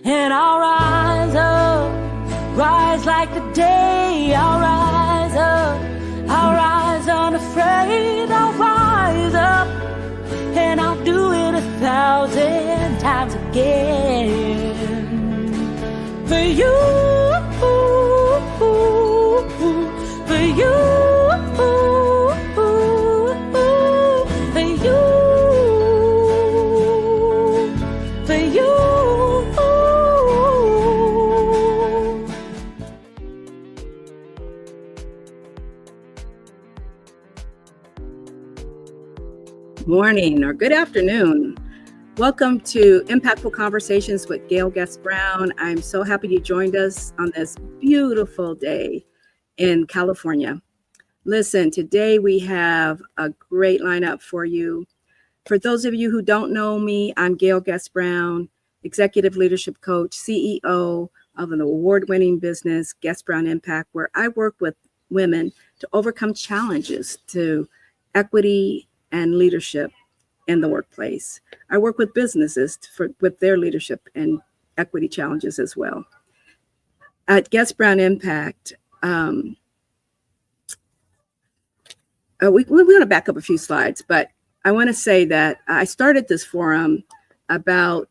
and I'll rise up, rise like the day. I'll rise up, I'll rise unafraid. I'll rise up, and I'll do it 1,000 times again. For you, for you, for you, for you. Morning or good afternoon. Welcome to Impactful Conversations with Gayle Brown. I'm so happy you joined us on this beautiful day in California. Listen, today we have a great lineup for you. For those of you who don't know me, I'm Gayle Brown, Executive Leadership Coach, CEO of an award-winning business, Guest Brown Impact, where I work with women to overcome challenges to equity and leadership in the workplace. I work with businesses with their leadership and equity challenges as well. At Guest Brown Impact, we're going to back up a few slides, but I want to say that I started this forum about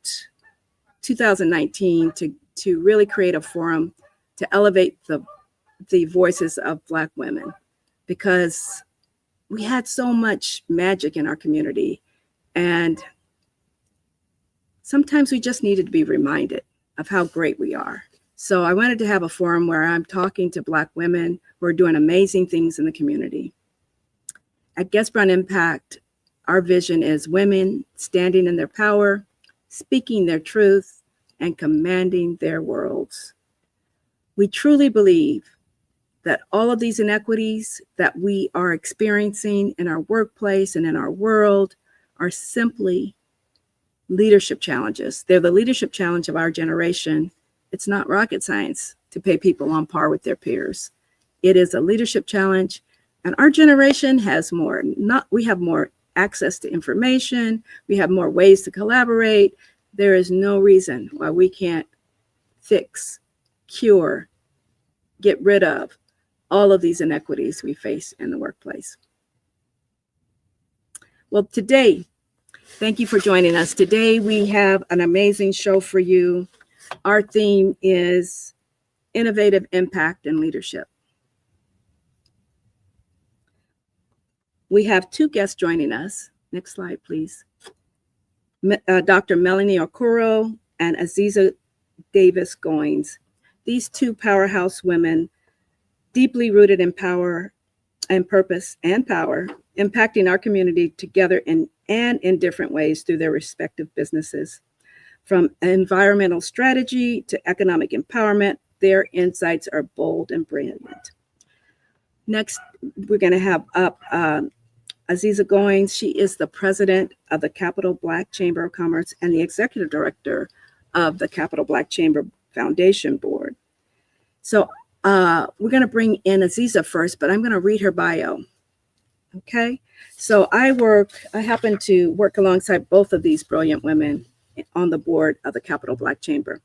2019 to really create a forum to elevate the voices of Black women, because we had so much magic in our community, and sometimes we just needed to be reminded of how great we are. So I wanted to have a forum where I'm talking to Black women who are doing amazing things in the community. At Guest Brown Impact, our vision is women standing in their power, speaking their truth, and commanding their worlds. We truly believe that all of these inequities that we are experiencing in our workplace and in our world are simply leadership challenges. They're the leadership challenge of our generation. It's not rocket science to pay people on par with their peers. It is a leadership challenge, and our generation has more. We have more access to information. We have more ways to collaborate. There is no reason why we can't fix, cure, get rid of all of these inequities we face in the workplace. Well, today, thank you for joining us. Today, we have an amazing show for you. Our theme is innovative impact and leadership. We have two guests joining us. Next slide, please. Dr. Melanie Okoro and Azizza Goines. These two powerhouse women, deeply rooted in power and purpose and power, impacting our community together in different ways through their respective businesses. From environmental strategy to economic empowerment, their insights are bold and brilliant. Next, we're going to have up Azizza Goines. She is the president of the Capital Black Chamber of Commerce and the executive director of the Capital Black Chamber Foundation Board. So we're going to bring in Azizza first, but I'm going to read her bio. Okay, so I happen to work alongside both of these brilliant women on the board of the Capital Black Chamber.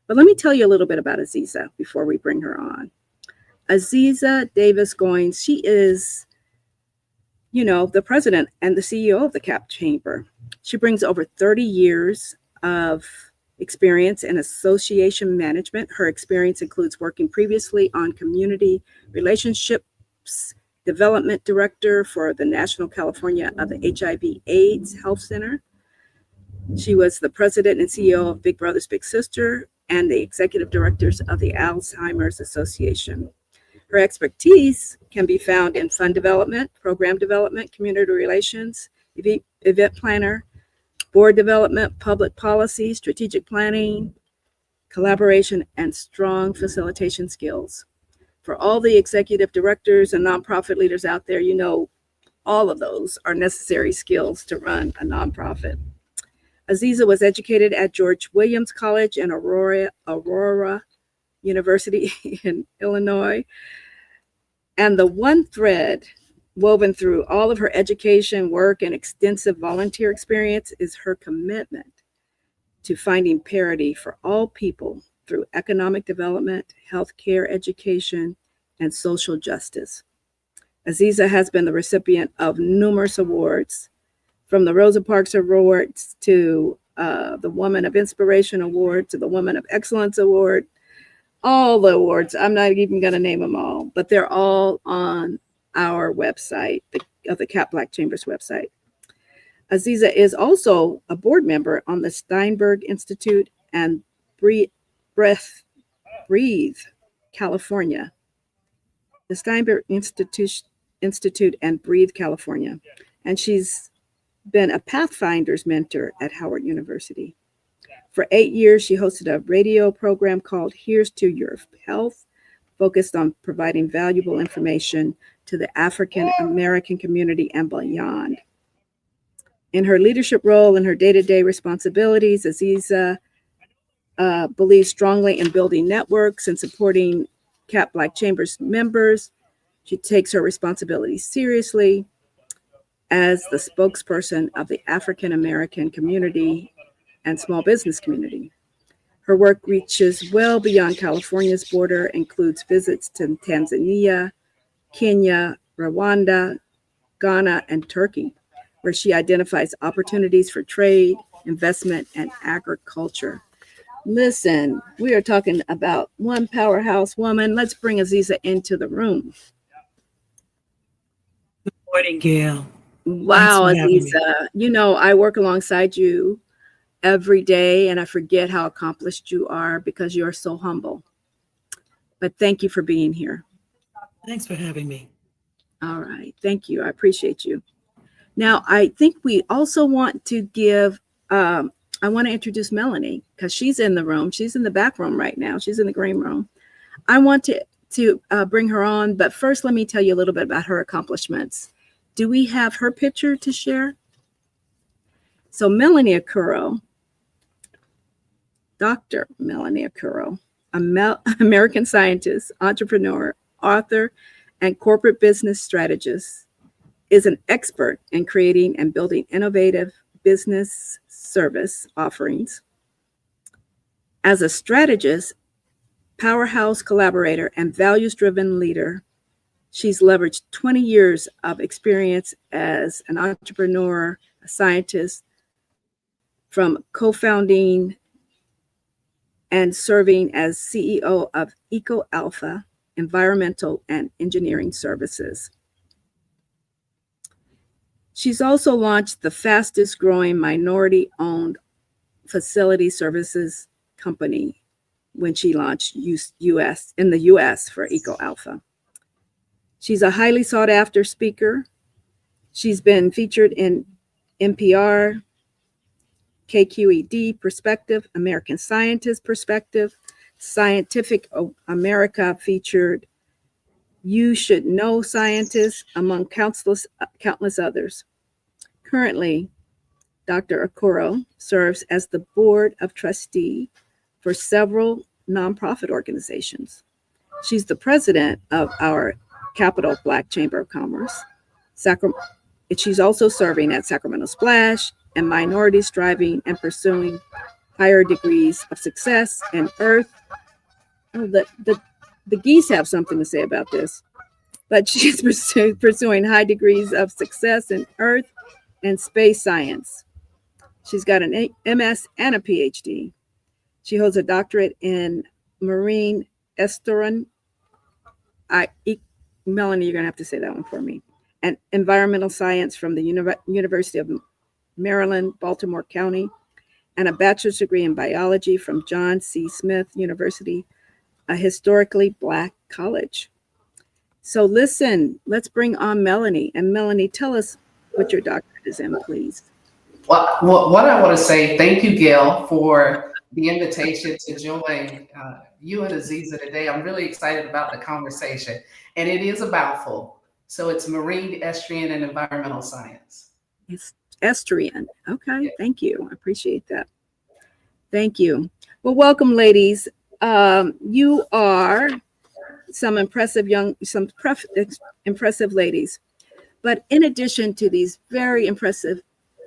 But let me tell you a little bit about Azizza before we bring her on. Azizza Goines, she is, the president and the CEO of the Cap Chamber. She brings over 30 years of experience in association management. Her experience includes working previously on community relationships, development director for the National California of the HIV/AIDS Health Center. She was the president and CEO of Big Brothers Big Sister and the executive directors of the Alzheimer's Association. Her expertise can be found in fund development, program development, community relations, event planner, board development, public policy, strategic planning, collaboration, and strong facilitation skills. For all the executive directors and nonprofit leaders out there, all of those are necessary skills to run a nonprofit. Azizza was educated at George Williams College and Aurora University in Illinois. And the one thread woven through all of her education, work, and extensive volunteer experience is her commitment to finding parity for all people through economic development, healthcare, education, and social justice. Azizza has been the recipient of numerous awards, from the Rosa Parks Awards to the Woman of Inspiration Award to the Woman of Excellence Award, all the awards. I'm not even going to name them all, but they're all on our website, the Cap Black Chambers website. Azizza is also a board member on the Steinberg Institute and Breathe, California. The Steinberg Institute and Breathe, California. And she's been a Pathfinders mentor at Howard University. For 8 years, she hosted a radio program called Here's to Your Health, focused on providing valuable information to the African American community and beyond. In her leadership role and her day-to-day responsibilities, Azizza believes strongly in building networks and supporting Cap Black Chambers members. She takes her responsibilities seriously as the spokesperson of the African American community and small business community. Her work reaches well beyond California's border, includes visits to Tanzania, Kenya, Rwanda, Ghana, and Turkey, where she identifies opportunities for trade, investment, and agriculture. Listen, we are talking about one powerhouse woman. Let's bring Azizza into the room. Good morning, Gayle. Wow, Azizza. You know, I work alongside you every day, and I forget how accomplished you are because you are so humble. But thank you for being here. Thanks for having me. All right. Thank you. I appreciate you. Now, I think we also want to give, I want to introduce Melanie because she's in the room. She's in the back room right now. She's in the green room. I want to bring her on, but first let me tell you a little bit about her accomplishments. Do we have her picture to share? So Melanie Okoro, Dr. Melanie Okoro, American scientist, entrepreneur, author, and corporate business strategist, is an expert in creating and building innovative business service offerings. As a strategist, powerhouse collaborator, and values-driven leader, she's leveraged 20 years of experience as an entrepreneur, a scientist, from co-founding and serving as CEO of EcoAlpha Environmental and Engineering Services. She's also launched the fastest growing minority-owned facility services company when she launched in the US for EcoAlpha. She's a highly sought after speaker. She's been featured in NPR, KQED Perspective, American Scientist Perspective, Scientific America featured You Should Know Scientists, among countless others. Currently, Dr. Okoro serves as the board of trustee for several nonprofit organizations. She's the president of our Capital Black Chamber of Commerce. She's also serving at Sacramento Splash and Minorities Striving and Pursuing Higher Degrees of Success and Earth. Oh, the geese have something to say about this, but she's pursuing high degrees of success in Earth and space science. She's got an MS and a PhD. She holds a doctorate in marine estuarine. Melanie, you're going to have to say that one for me. And environmental science from the University of Maryland, Baltimore County, and a bachelor's degree in biology from John C. Smith University, a historically Black college. So listen, let's bring on Melanie. And Melanie, tell us what your doctorate is in, please. Well, what I want to say, thank you, Gayle, for the invitation to join you and Azizza today. I'm really excited about the conversation, and it is a mouthful. So it's marine, estuarine, and environmental science. It's estuarine. Okay, yeah. Thank you. I appreciate that. Thank you. Well, welcome, ladies. You are some impressive ladies. But in addition to these very impressive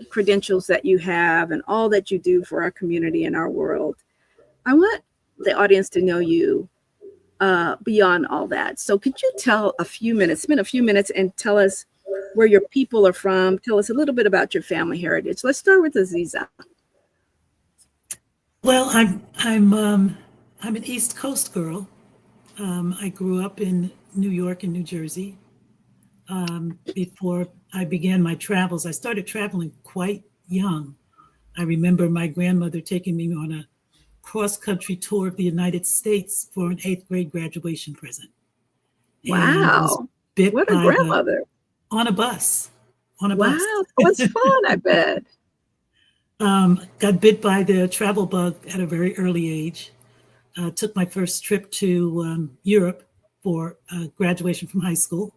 credentials that you have and all that you do for our community and our world. I want the audience to know you beyond all that. So could you spend a few minutes and tell us where your people are from? Tell us a little bit about your family heritage. Let's start with Azizza. Well, I'm an East Coast girl. I grew up in New York and New Jersey. Before I began my travels, I started traveling quite young. I remember my grandmother taking me on a cross-country tour of the United States for an 8th grade graduation present. And was Wow. bit What a by grandmother. on a bus. On a Wow. bus. So it's fun, I bet. Got bit by the travel bug at a very early age. Took my first trip to Europe for graduation from high school.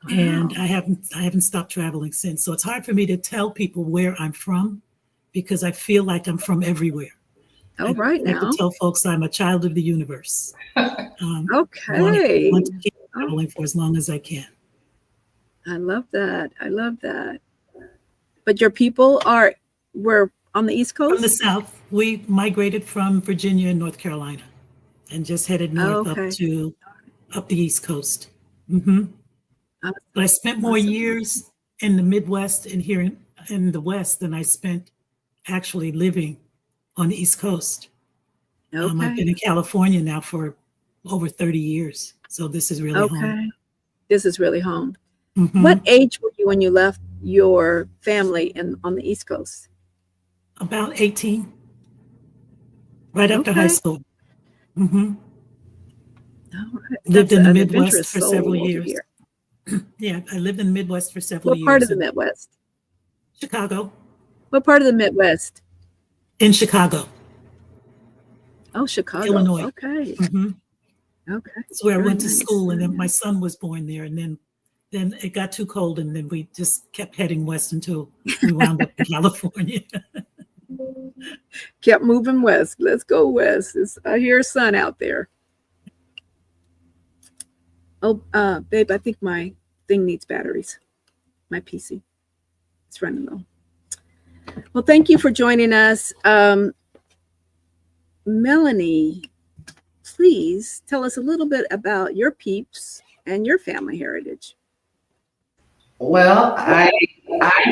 Wow. And I haven't stopped traveling since. So it's hard for me to tell people where I'm from because I feel like I'm from everywhere. Oh, right I like now. to tell folks I'm a child of the universe. Okay. Want to keep traveling for as long as I can. I love that. I love that. But your people were on the East Coast? From the South, we migrated from Virginia and North Carolina and just headed north Okay. up the East Coast. Mm-hmm. But I spent more Awesome. years in the Midwest and here in the West than I spent actually living on the East Coast. I've Okay. been in California now for over 30 years. So this is really home. Okay. This is really home. Mhm. What age were you when you left your family on the East Coast? About 18, right after high Okay. school. Mhm. All right. Lived That's in the an Midwest adventurous for soul several over years. here. Yeah, I lived in the Midwest for several What years. part of the Midwest? Chicago. What part of the Midwest? In Chicago, Oh, Chicago. Illinois. Okay. Mhm. Okay. That's where I Very went to nice. school, and Very then my nice. son was born there, and then it got too cold, and then we just kept heading west until we wound up in California. Kept moving west. Let's go west. I hear a sun out there. Oh, babe, I think my thing needs batteries. My PC. It's running low. Well, thank you for joining us. Melanie, please tell us a little bit about your peeps and your family heritage. Well, I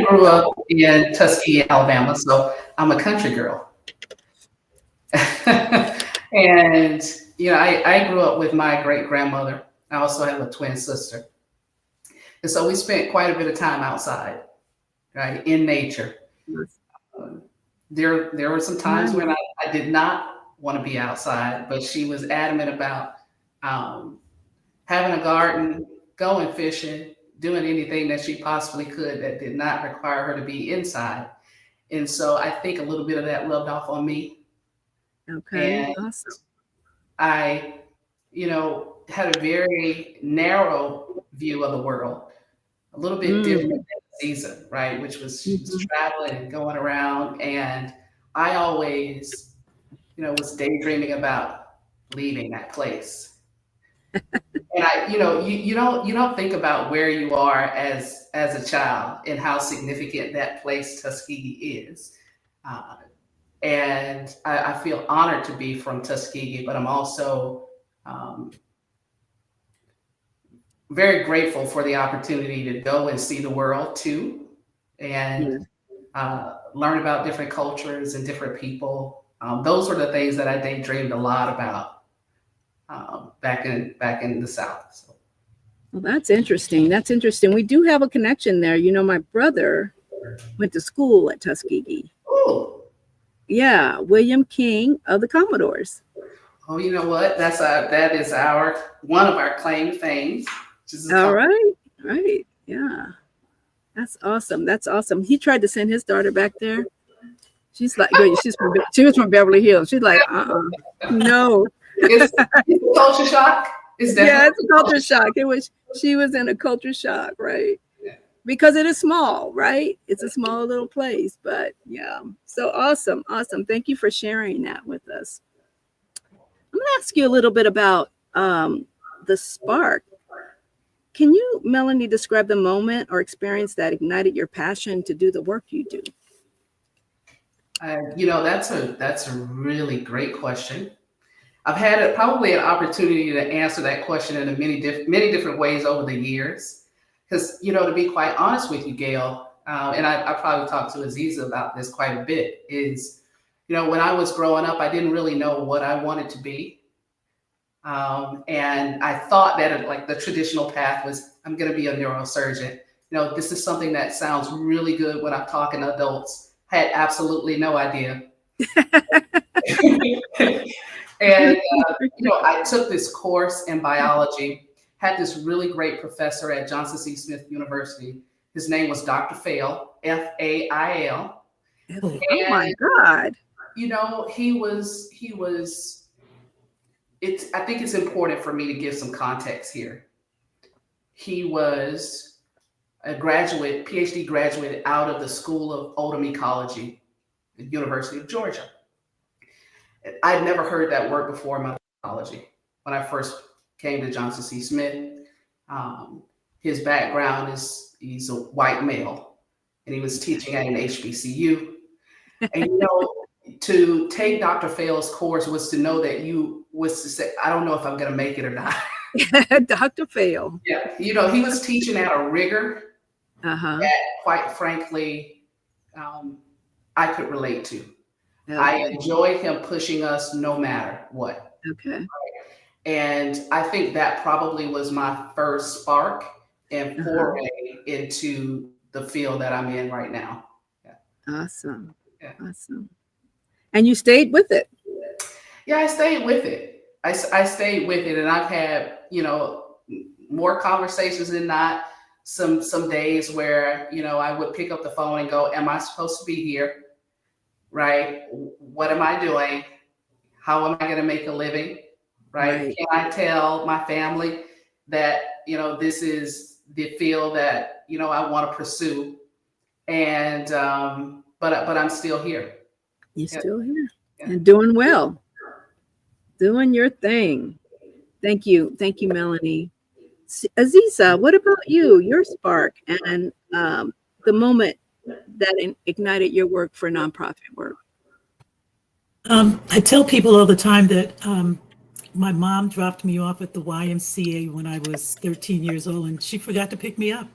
grew up in Tuskegee, Alabama, so I'm a country girl. And I grew up with my great grandmother. I also have a twin sister, and so we spent quite a bit of time outside, right, in nature. There were some times when I did not want to be outside, but she was adamant about having a garden, going fishing, doing anything that she possibly could that did not require her to be inside. And so I think a little bit of that rubbed off on me. Okay, And awesome. I, had a very narrow view of the world, a little bit different than Caesar, right? Which was she was traveling and going around, and I always, was daydreaming about leaving that place. And you don't think about where you are as a child and how significant that place Tuskegee is. And I feel honored to be from Tuskegee, but I'm also very grateful for the opportunity to go and see the world too, and learn about different cultures and different people. Those were the things that I daydreamed a lot about back in the South. So. Well, that's interesting. That's interesting. We do have a connection there. My brother went to school at Tuskegee. Ooh. Yeah, William King of the Commodores. Oh, you know what? That is one of our claim fames. All right. Right. Yeah. That's awesome. That's awesome. He tried to send his daughter back there. She's like, she was from Beverly Hills. She's like, no. It's a culture shock. It's a culture shock. She was in a culture shock, right? Yeah. Because it is small, right? It's a small little place, but yeah. So awesome. Awesome. Thank you for sharing that with us. I'm going to ask you a little bit about the spark Can you, Melanie, describe the moment or experience that ignited your passion to do the work you do? That's a really great question. I've had probably an opportunity to answer that question in many different ways over the years. Because to be quite honest with you, Gayle, and I probably talked to Azizza about this quite a bit. Is when I was growing up, I didn't really know what I wanted to be, and I thought that like the traditional path was I'm going to be a neurosurgeon. This is something that sounds really good when I'm talking to adults. I had absolutely no idea. And I took this course in biology, had this really great professor at Johnson C. Smith University. His name was Dr. Fail, Fail. Oh my God. He was, I think it's important for me to give some context here. He was a graduate, PhD graduate out of the School of Oldham Ecology at the University of Georgia. I'd never heard that word before in my biology. When I first came to Johnson C. Smith, his background is he's a white male, and he was teaching at an HBCU. And to take Dr. Fail's course was to know that was to say, I don't know if I'm going to make it or not. Dr. Fail. Yeah, he was teaching at a rigor that, quite frankly, I could relate to. Okay. I enjoyed him pushing us no matter what. Okay. And I think that probably was my first spark and foray into the field that I'm in right now. Yeah. Awesome. Yeah. Awesome. And you stayed with it. Yeah, I stayed with it. I stayed with it, and I've had, more conversations than not. Some days where, I would pick up the phone and go, am I supposed to be here? Right? What am I doing? How am I going to make a living? Right? Can I tell my family that, this is the field that, I want to pursue? And, but I'm still here. You're still here and doing well, doing your thing. Thank you. Thank you, Melanie. Azizza, what about you, your spark and the moment that ignited your work for nonprofit work? I tell people all the time that my mom dropped me off at the YMCA when I was 13 years old, and she forgot to pick me up.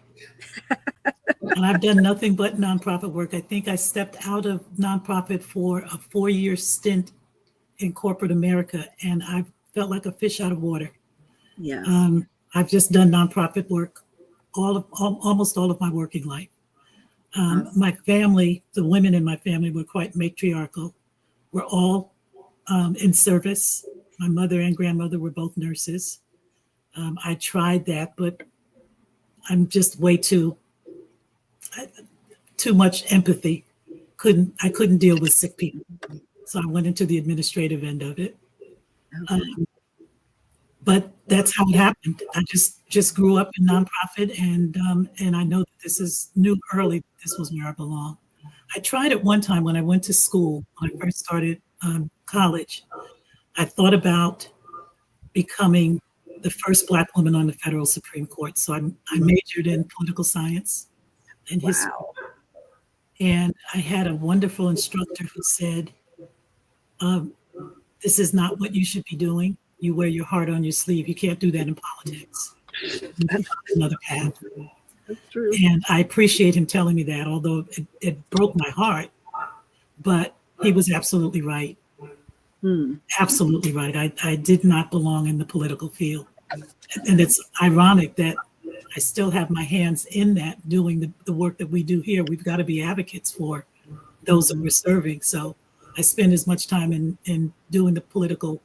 And I've done nothing but nonprofit work. I think I stepped out of nonprofit for a 4-year stint in corporate America, and I felt like a fish out of water. Yeah. I've just done nonprofit work almost all of my working life. My family, the women in my family were quite matriarchal. We're all in service. My mother and grandmother were both nurses. I tried that, but I'm just way too much empathy. I couldn't deal with sick people. So I went into the administrative end of it. Okay. But that's how it happened. I just grew up in nonprofit, and I know that knew early that this was where I belong. I tried it one time when I went to school. When I first started college, I thought about becoming the first Black woman on the federal Supreme Court. So I majored in political science and history. And I had a wonderful instructor who said, this is not what you should be doing. You wear your heart on your sleeve. You can't do that in politics. That's another path. That's true. And I appreciate him telling me that, although it broke my heart. But he was absolutely right. Absolutely right. I did not belong in the political field. And it's ironic that I still have my hands in that, doing the work that we do here. We've got to be advocates for those that we're serving. So I spend as much time in doing the political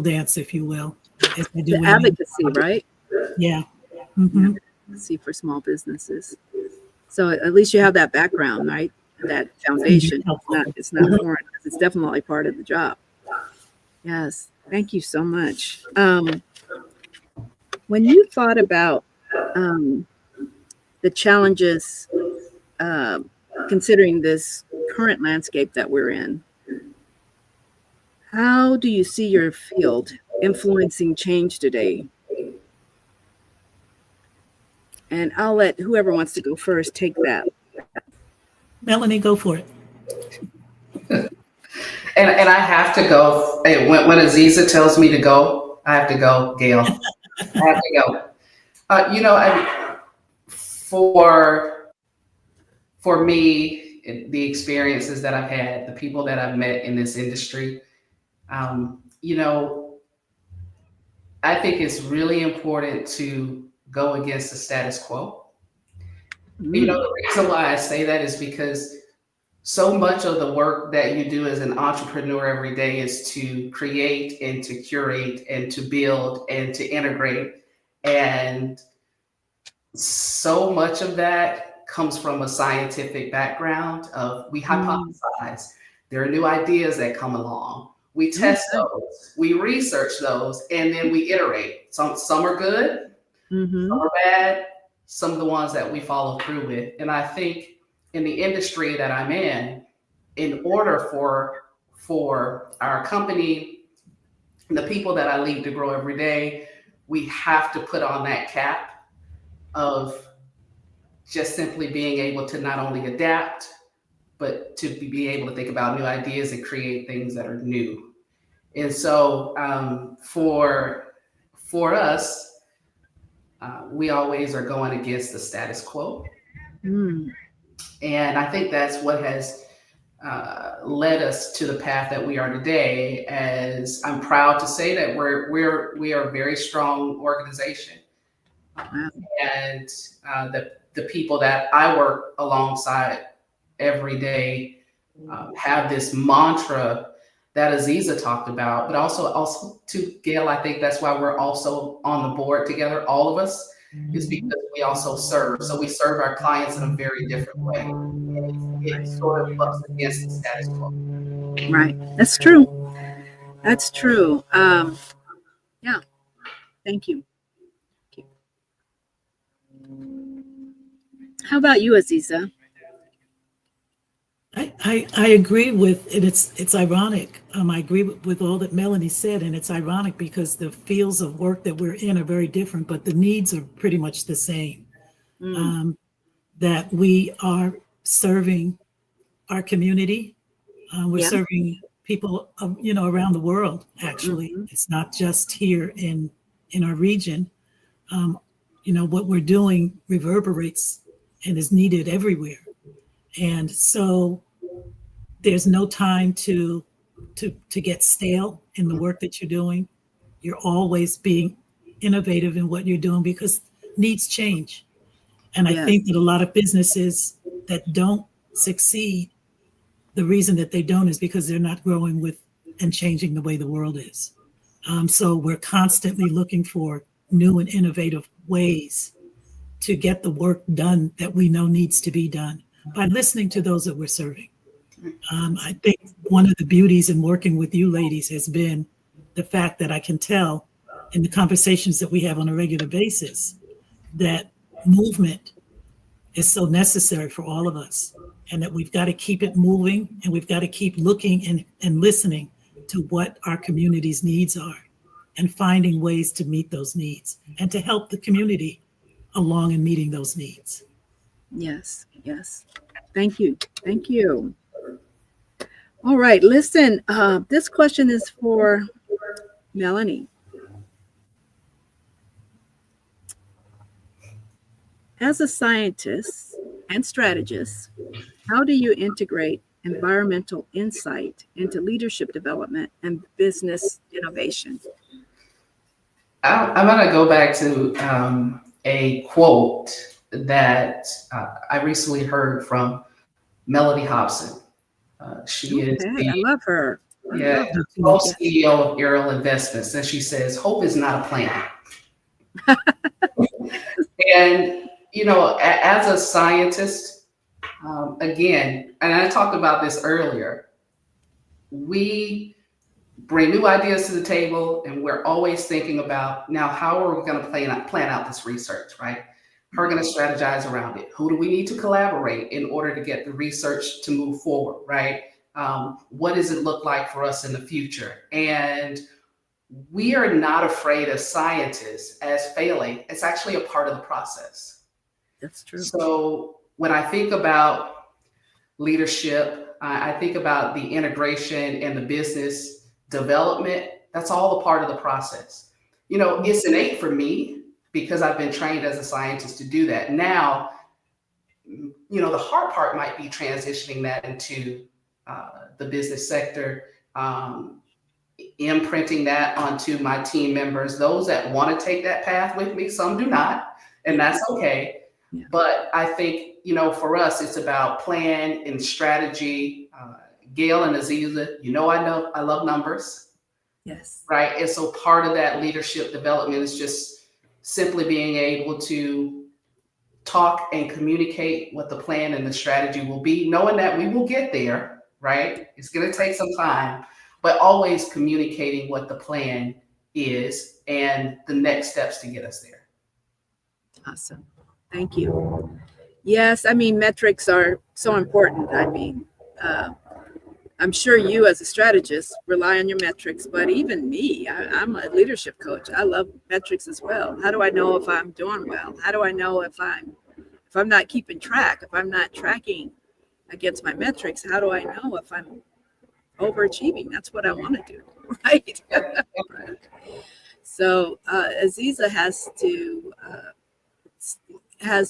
dance, if you will, as I do the advocacy, right? Yeah. Mm-hmm. Advocacy for small businesses. So at least you have that background, right? That foundation. It's not foreign. It's definitely part of the job. Yes. Thank you so much. When you thought about the challenges, considering this current landscape that we're in, how do you see your field influencing change today? And I'll let whoever wants to go first take that. Melanie, go for it. And I have to go. Hey, when Azizza tells me to go, I have to go, Gayle. I have to go. For me, the experiences that I've had, the people that I've met in this industry, you know, I think it's really important to go against the status quo. You know, the reason why I say that is because so much of the work that you do as an entrepreneur every day is to create and to curate and to build and to integrate. And so much of that comes from a scientific background of we hypothesize. There are new ideas that come along. We test those, we research those, and then we iterate. Some are good, some are bad, some of the ones that we follow through with. And I think in the industry that I'm in order for our company and the people that I lead to grow every day, we have to put on that cap of just simply being able to not only adapt, but to be able to think about new ideas and create things that are new. And so for us, we always are going against the status quo. And I think that's what has led us to the path that we are today. As I'm proud to say that we are a very strong organization, and the people that I work alongside every day have this mantra that Azizza talked about, but also to Gayle. I think that's why we're also on the board together, all of us, is because we also serve. So we serve our clients in a very different way. And it sort of bucks against the status quo. Right. That's true. That's true. Yeah. Thank you. How about you, Azizza? I agree with it. It's ironic. I agree with all that Melanie said, and it's ironic because the fields of work that we're in are very different, but the needs are pretty much the same. That we are serving our community. We're serving people, around the world. Actually, it's not just here in our region. What we're doing reverberates and is needed everywhere. And so there's no time to get stale in the work that you're doing. You're always being innovative in what you're doing because needs change. And I think that a lot of businesses that don't succeed, the reason that they don't is because they're not growing with and changing the way the world is. So we're constantly looking for new and innovative ways to get the work done that we know needs to be done by listening to those that we're serving. I think one of the beauties in working with you ladies has been the fact that I can tell in the conversations that we have on a regular basis that movement is so necessary for all of us, and that we've got to keep it moving, and we've got to keep looking and listening to what our community's needs are and finding ways to meet those needs and to help the community along in meeting those needs. Yes. Thank you. All right, listen, this question is for Melanie. As a scientist and strategist, how do you integrate environmental insight into leadership development and business innovation? I'm going to go back to a quote that I recently heard from Melody Hobson. She is I love her. CEO of Ariel Investments, and she says, "Hope is not a plan." And as a scientist, again, and I talked about this earlier, we bring new ideas to the table, and we're always thinking about, now, how are we going to plan out this research, right? How are we going to strategize around it? Who do we need to collaborate in order to get the research to move forward, right? What does it look like for us in the future? And we are not afraid of scientists as failing. It's actually a part of the process. That's true. So when I think about leadership, I think about the integration and the business development. That's all a part of the process. You know, it's innate for me because I've been trained as a scientist to do that. Now, you know, the hard part might be transitioning that into the business sector, imprinting that onto my team members, those that want to take that path with me. Some do not, and that's okay. Yeah. But I think, you know, for us, it's about plan and strategy. Gayle and Azizza, you know I love numbers, Yes. right? And so part of that leadership development is just simply being able to talk and communicate what the plan and the strategy will be, knowing that we will get there, right? It's going to take some time, but always communicating what the plan is and the next steps to get us there. Awesome. Thank you. Yes, I mean, metrics are so important. I mean, I'm sure you as a strategist rely on your metrics, but even me, I'm a leadership coach. I love metrics as well. How do I know if I'm doing well? How do I know if I'm not keeping track, if I'm not tracking against my metrics? How do I know if I'm overachieving? That's what I want to do, right? Right. So Azizza has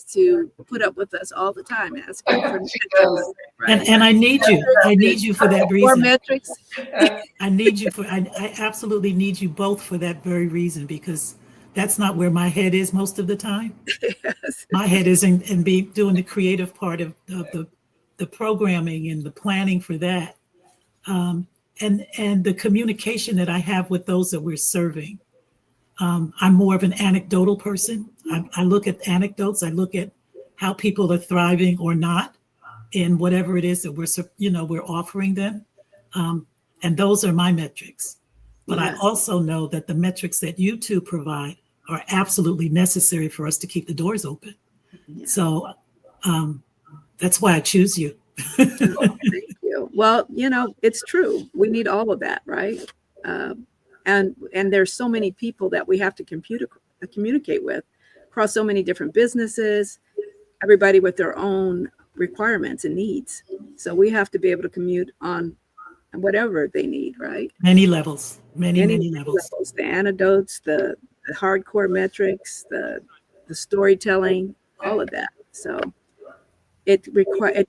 to put up with us all the time, asking for metrics, right? And I need you for that More reason. metrics. I absolutely need you both for that very reason, because that's not where my head is most of the time. Yes. My head is in doing the creative part of the programming and the planning for that. And the communication that I have with those that we're serving. I'm more of an anecdotal person. I look at anecdotes. I look at how people are thriving or not in whatever it is that we're offering them. And those are my metrics. But Yes. I also know that the metrics that you two provide are absolutely necessary for us to keep the doors open. Yeah. So that's why I choose you. Thank you. Well, you know, it's true. We need all of that, right? And there's so many people that we have to communicate with across so many different businesses, everybody with their own requirements and needs. So we have to be able to commute on whatever they need, right? Many levels, many levels. The anecdotes, the hardcore metrics, the storytelling, all of that. So it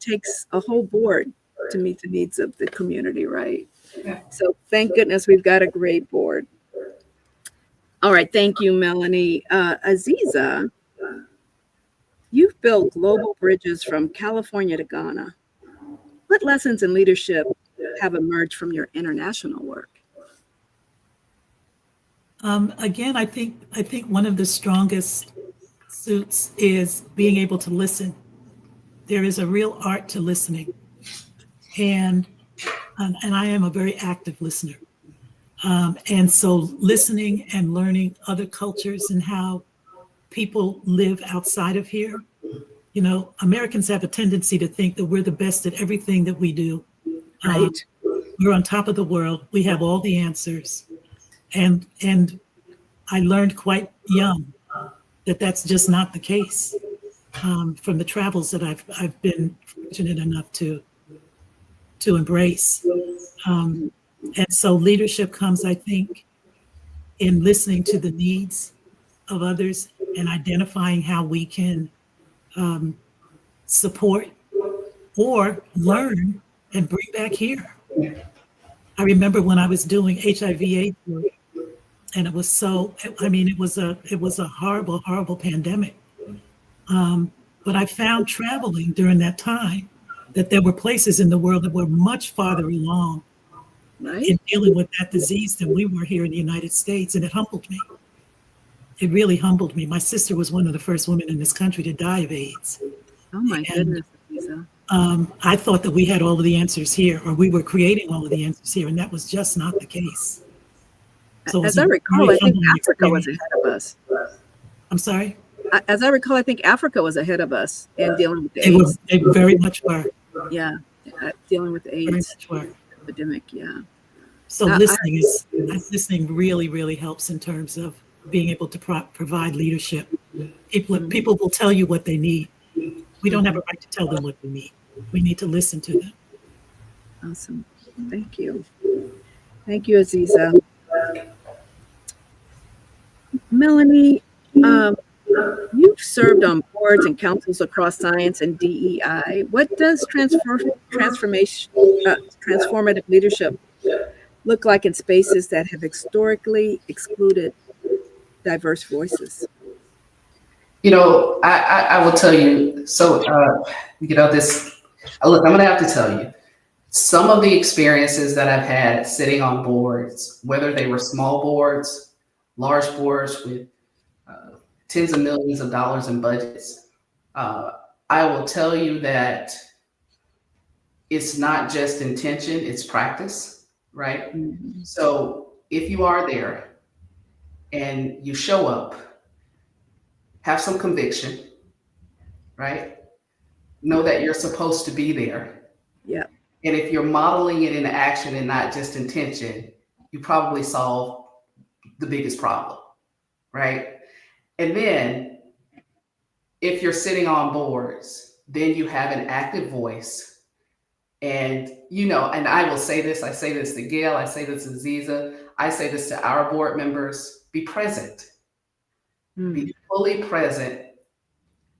takes a whole board to meet the needs of the community, right? Yeah. So thank goodness we've got a great board. All right, thank you, Melanie. Azizza, you've built global bridges from California to Ghana. What lessons in leadership have emerged from your international work? Again, I think one of the strongest suits is being able to listen. There is a real art to listening, and I am a very active listener. And so listening and learning other cultures and how people live outside of here. You know, Americans have a tendency to think that we're the best at everything that we do. Right. We're on top of the world. We have all the answers. And I learned quite young that that's just not the case from the travels that I've been fortunate enough to embrace. And so leadership comes, I think, in listening to the needs of others and identifying how we can support or learn and bring back here. I remember when I was doing HIV/AIDS work, and it was it was a horrible, horrible pandemic. But I found traveling during that time that there were places in the world that were much farther along in dealing with that disease than we were here in the United States, and it humbled me. It really humbled me. My sister was one of the first women in this country to die of AIDS. Oh my goodness, Lisa. I thought that we had all of the answers here, or we were creating all of the answers here, and that was just not the case. So as I recall, I think Africa was ahead of us. I'm sorry? As I recall, I think Africa was ahead of us in dealing with the AIDS. They very much were. Yeah, dealing with the Very AIDS much were. epidemic, yeah. So listening really, really helps in terms of being able to provide leadership. People will tell you what they need, We don't have a right to tell them what they need. We need to listen to them. Awesome. Thank you. Thank you, Azizza. Melanie, you've served on boards and councils across science and DEI. What does transformative leadership look like in spaces that have historically excluded diverse voices? I will tell you. So, this. Look, I'm going to have to tell you some of the experiences that I've had sitting on boards, whether they were small boards, large boards with tens of millions of dollars in budgets. I will tell you that it's not just intention, it's practice, right? Mm-hmm. So if you are there and you show up, have some conviction, right? Know that you're supposed to be there. Yeah. And if you're modeling it in action and not just intention, you probably solve the biggest problem, right? And then if you're sitting on boards, then you have an active voice. And, and I will say this, I say this to Gayle, I say this to Azizza, I say this to our board members, be present. Be fully present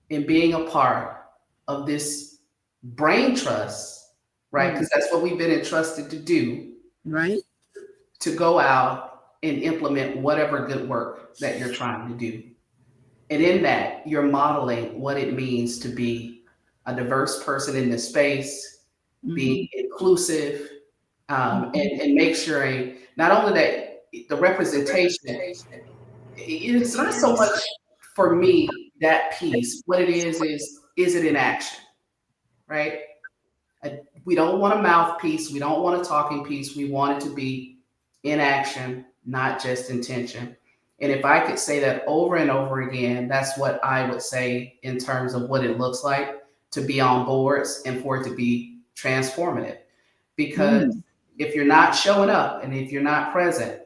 in being a part of this brain trust, right? Because that's what we've been entrusted to do. Right. To go out and implement whatever good work that you're trying to do. And in that, you're modeling what it means to be a diverse person in this space, be inclusive, and make sure not only that the representation, it's not so much for me, that piece. What it is it in action, right? We don't want a mouthpiece. We don't want a talking piece. We want it to be in action, not just intention. And if I could say that over and over again, that's what I would say in terms of what it looks like to be on boards and for it to be transformative. Because if you're not showing up and if you're not present,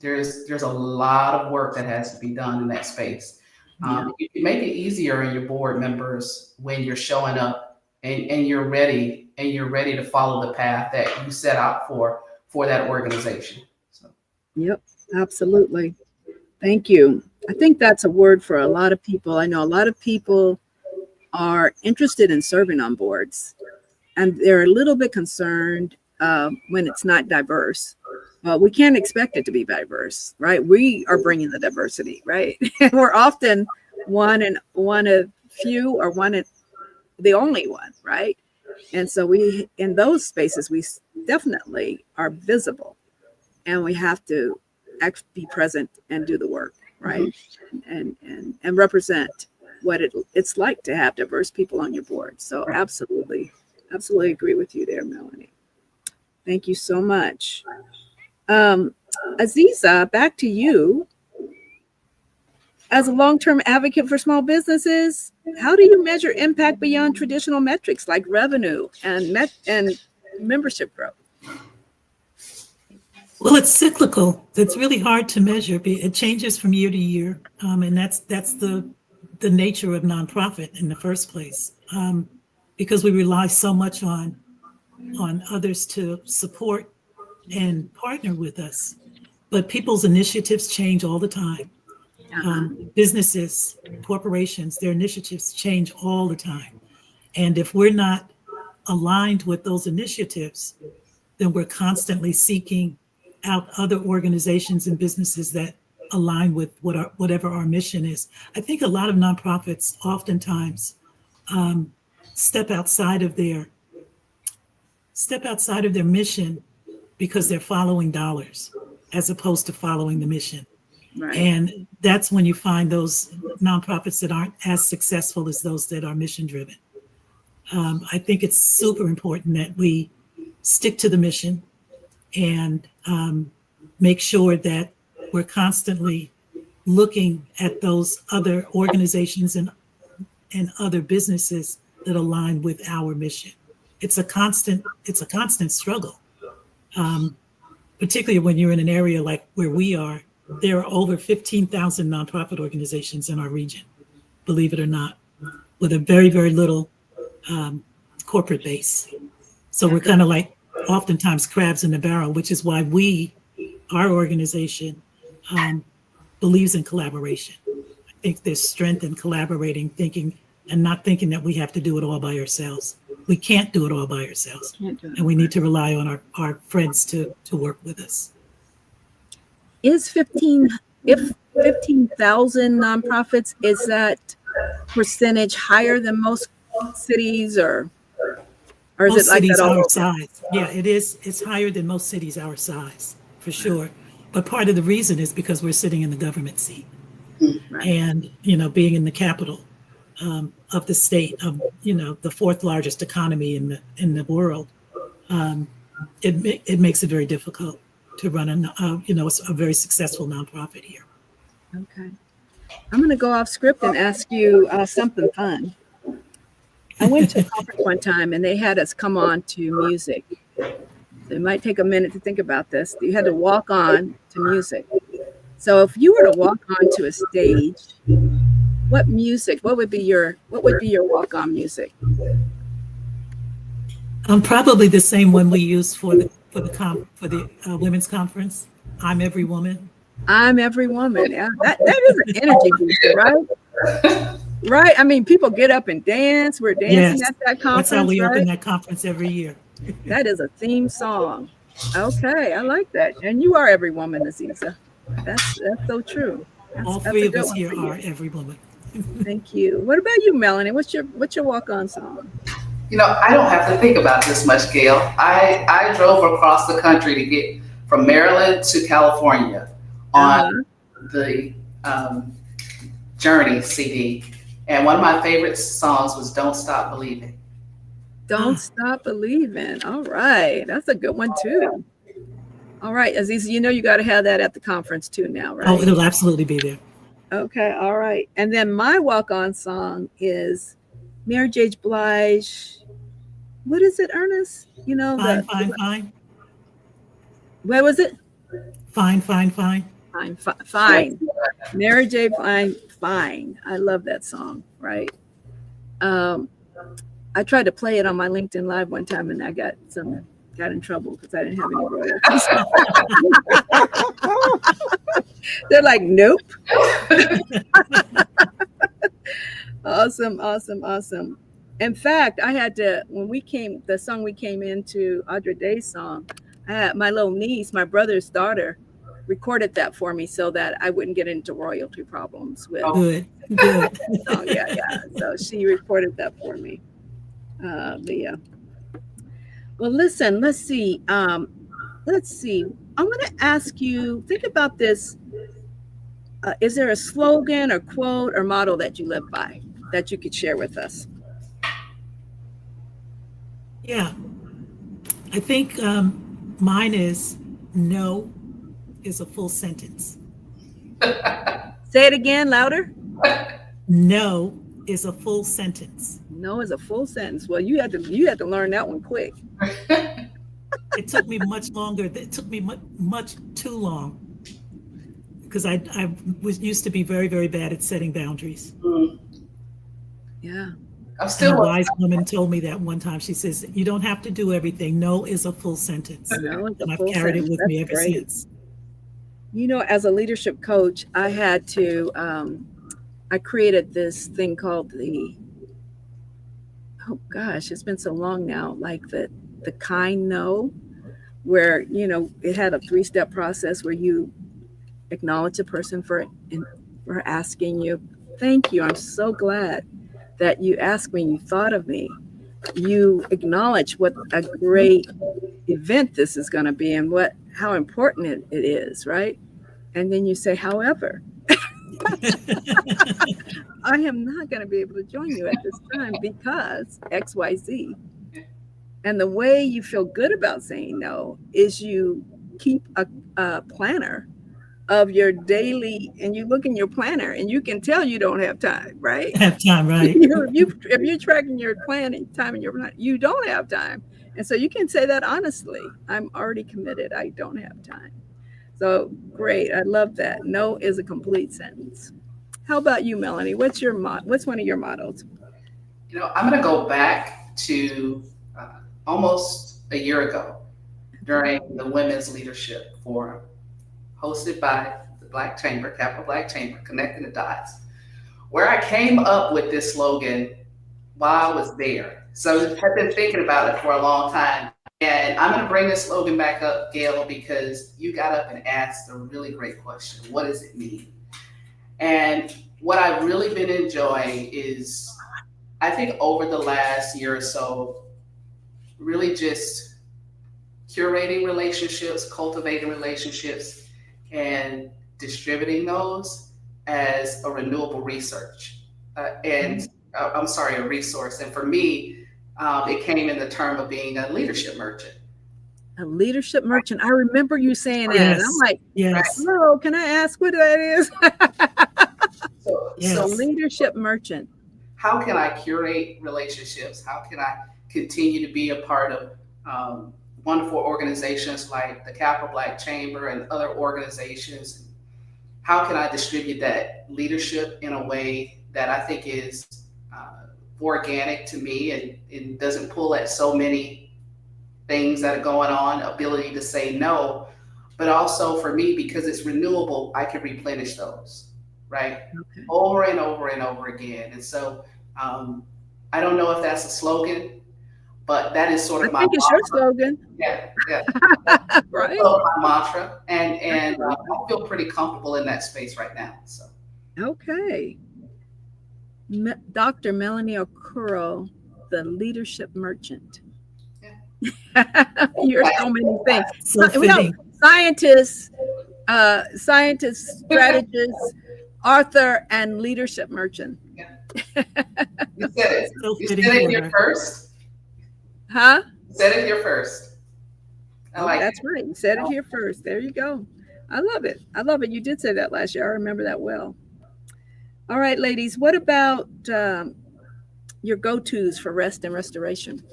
there's a lot of work that has to be done in that space. You can make it easier on your board members when you're showing up and you're ready to follow the path that you set out for that organization. So. Yep, absolutely. Thank you. I think that's a word for a lot of people. I know a lot of people are interested in serving on boards, and they're a little bit concerned when it's not diverse. Well, we can't expect it to be diverse, right? We are bringing the diversity, right? We're often one of few or the only one, right? And so we, in those spaces, we definitely are visible, and we have to be present and do the work, right? And represent what it's like to have diverse people on your board. So absolutely agree with you there, Melanie. Thank you so much. Azizza, back to you. As a long-term advocate for small businesses, how do you measure impact beyond traditional metrics like revenue and membership growth? Well, it's cyclical. It's really hard to measure. It changes from year to year, and that's the nature of nonprofit in the first place, because we rely so much on others to support and partner with us. But people's initiatives change all the time. Businesses, corporations, their initiatives change all the time. And if we're not aligned with those initiatives, then we're constantly seeking out other organizations and businesses that align with whatever our mission is. I think a lot of nonprofits oftentimes step outside of their mission because they're following dollars as opposed to following the mission. Right. And that's when you find those nonprofits that aren't as successful as those that are mission driven. I think it's super important that we stick to the mission and make sure that we're constantly looking at those other organizations and other businesses that align with our mission. It's a constant struggle, particularly when you're in an area like where we are. There are over 15,000 nonprofit organizations in our region, believe it or not, with a very, very little corporate base. So we're kind of like oftentimes crabs in the barrel, which is why our organization, believes in collaboration. I think there's strength in collaborating, thinking, and not thinking that we have to do it all by ourselves. We can't do it all by ourselves. And we need to rely on our friends to work with us. If 15,000 nonprofits, is that percentage higher than most cities, or is Most it like cities that all our over? size. Yeah, it is. It's higher than most cities our size, for sure. But part of the reason is because we're sitting in the government seat. Right. And, being in the capital of the state of, the fourth largest economy in the world, it makes it very difficult to run a very successful nonprofit here. Okay. I'm going to go off script and ask you something fun. I went to a conference one time and they had us come on to music. So it might take a minute to think about this. You had to walk on to music. So if you were to walk onto a stage, what would be your walk-on music? Probably the same one we used for the women's conference. I'm Every Woman. I'm Every Woman. Yeah, that is an energy booster, right? Right. I mean, people get up and dance. We're dancing at that conference. That's how we right? open that conference every year. That is a theme song. Okay, I like that. And you are Every Woman, Azizza. That's so true. All three of us here are Every Woman. Thank you. What about you, Melanie? What's your walk-on song? I don't have to think about this much, Gayle. I drove across the country to get from Maryland to California on the Journey CD. And one of my favorite songs was Don't Stop Believing. Don't Stop Believing. All right. That's a good one, too. All right, Azizza, you got to have that at the conference, too, now, right? Oh, it'll absolutely be there. Okay. All right. And then my walk-on song is Mary J. Blige. What is it, Ernest? Fine. What was it? Fine. Fine. Mary J. Fine. I love that song, right? I tried to play it on my LinkedIn Live one time and I got in trouble because I didn't have any royalties. They're like, nope. Awesome. In fact, I had to, the song we came into, Audra Day's song, I had my little niece, my brother's daughter, recorded that for me so that I wouldn't get into royalty problems with Good. song. Yeah. So she recorded that for me. Well, listen, let's see. I'm going to ask you, think about this. Is there a slogan or quote or motto that you live by that you could share with us? Yeah. I think mine is no is a full sentence. Say it again, louder. No is a full sentence. No is a full sentence. Well, you had to learn that one quick. It took me much longer. It took me much too long because I used to be very, very bad at setting boundaries. Yeah. I'm still a wise woman told me that one time. She says, you don't have to do everything. No is a full sentence. No is a and I've full carried sentence. it with That's me ever great. since. As a leadership coach, I had to, I created this thing called it's been so long now, like the kind no, where, it had a 3-step process where you acknowledge a person for asking you, thank you, I'm so glad that you asked me, you thought of me. You acknowledge what a great event this is going to be and how important it is, right? And then you say, however, I am not going to be able to join you at this time because XYZ. And the way you feel good about saying no is you keep a planner of your daily, and you look in your planner and you can tell you don't have time, right? Have time, right? If you're tracking your time in your plan, you don't have time. And so you can say that honestly, I'm already committed. I don't have time. So great. I love that. No is a complete sentence. How about you, Melanie? What's one of your mottos? I'm going to go back to almost a year ago during the Women's Leadership Forum hosted by the Black Chamber, Capital Black Chamber, Connecting the Dots, where I came up with this slogan while I was there. So I've been thinking about it for a long time. And I'm going to bring this slogan back up, Gayle, because you got up and asked a really great question. What does it mean? And what I've really been enjoying is, I think over the last year or so, really just curating relationships, cultivating relationships, and distributing those as a renewable research. A resource. And for me, it came in the term of being a leadership merchant. A leadership merchant. I remember you saying that. Yes. And I'm like, Yes. hello, can I ask what that is? Yes. So leadership merchant. How can I curate relationships? How can I continue to be a part of wonderful organizations like the Capital Black Chamber and other organizations? How can I distribute that leadership in a way that I think is organic to me and doesn't pull at so many things that are going on, ability to say no, but also for me, because it's renewable, I can replenish those, right? Okay. Over and over and over again. And so I don't know if that's a slogan, but that is sort of I think it's your slogan. Yeah. Right. So my mantra, and I feel pretty comfortable in that space right now. So. Okay. Dr. Melanie Okoro, the leadership merchant. Yeah. You're so many things. So fitting. Scientists, strategists, author, and leadership merchant. Yeah. You said it. So You said fitting it for here her. first. Huh? You said it here first. I like That's right. You said it here first. There you go. I love it. I love it. You did say that last year. I remember that well. All right, ladies, what about your go-tos for rest and restoration?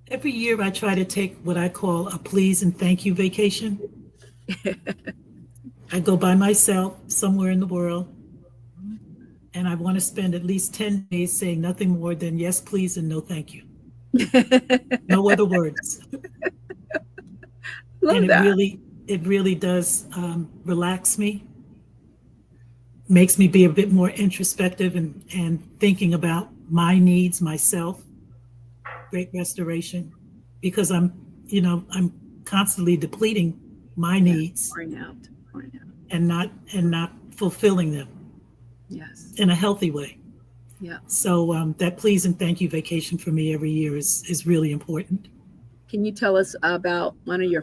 Every year I try to take what I call a please and thank you vacation. I go by myself somewhere in the world, and I want to spend at least 10 days saying nothing more than yes, please, and no, thank you. No other words. Love And that. it really does relax me, makes me be a bit more introspective and thinking about my needs, myself. Great restoration, because I'm constantly depleting my needs Pouring out. and not fulfilling them Yes. in a healthy way. Yeah. So that please and thank you vacation for me every year is really important. Can you tell us about one of your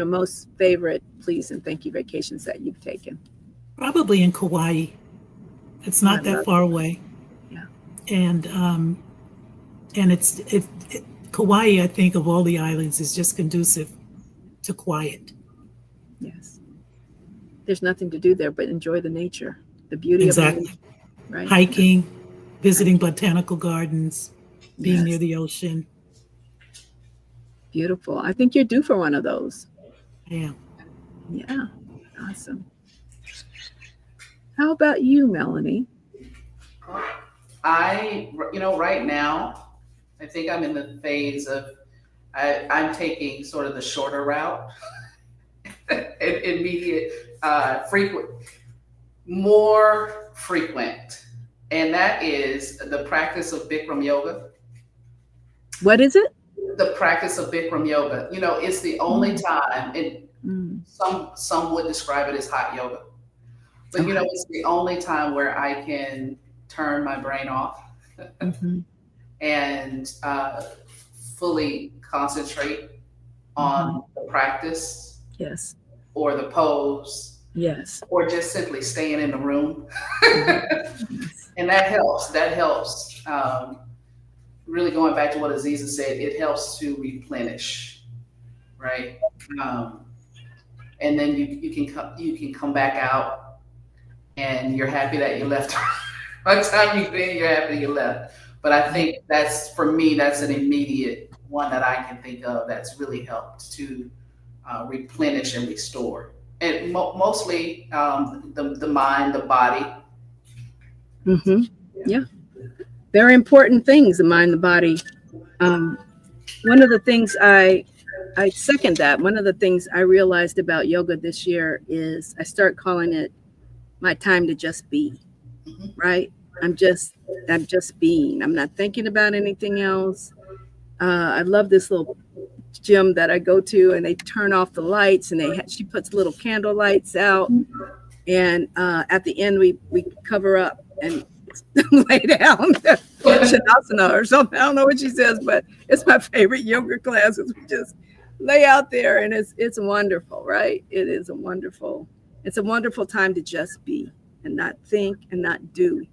most favorite please and thank you vacations that you've taken? Probably in Kauai. It's not that far away. Yeah. And it's Kauai, I think, of all the islands, is just conducive to quiet. Yes. There's nothing to do there but enjoy the nature, the beauty Exactly. of the nature, right? Hiking, visiting botanical gardens, being Yes. near the ocean. Beautiful. I think you're due for one of those. Yeah. Yeah. Awesome. How about you, Melanie? Right now, I think I'm in the phase of I'm taking sort of the shorter route, immediate, more frequent, and that is the practice of Bikram yoga. What is it? The practice of Bikram yoga. It's the only time, and some would describe it as hot yoga, but it's the only time where I can turn my brain off. Mm-hmm. And fully concentrate on the practice, Yes. or the pose, Yes. or just simply staying in the room. Yes. And that helps. Really going back to what Azizza said, it helps to replenish, right? And then you can come back out, and you're happy that you left. By the time you get in, you're happy you left. But I think that's an immediate one that I can think of that's really helped to replenish and restore. And mostly the mind, the body, Mm-hmm. Yeah. Very important things, the mind, the body. Um, one of the things I second that. One of the things I realized about yoga this year is I start calling it my time to just be, Mhm. right? I'm just being. I'm not thinking about anything else. I love this little gym that I go to, and they turn off the lights, and she puts little candle lights out, and at the end we cover up and lay down shavasana or something. I don't know what she says, but it's my favorite yoga classes. We just lay out there, and it's wonderful, right? It's a wonderful time to just be and not think and not do.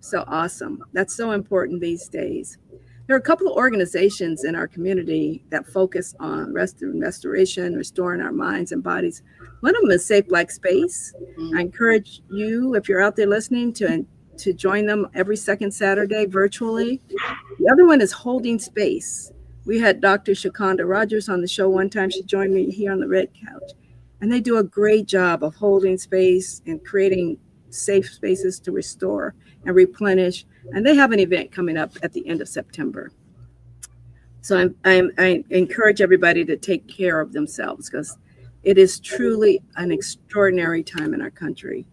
So awesome. That's so important these days. There are a couple of organizations in our community that focus on restoration, restoring our minds and bodies. One of them is Safe Black Space. I encourage you, if you're out there listening, to join them every second Saturday virtually. The other one is Holding Space. We had Dr. Shakonda Rogers on the show one time. She joined me here on the red couch. And they do a great job of holding space and creating safe spaces to restore and replenish. And they have an event coming up at the end of September. So I encourage everybody to take care of themselves, because it is truly an extraordinary time in our country.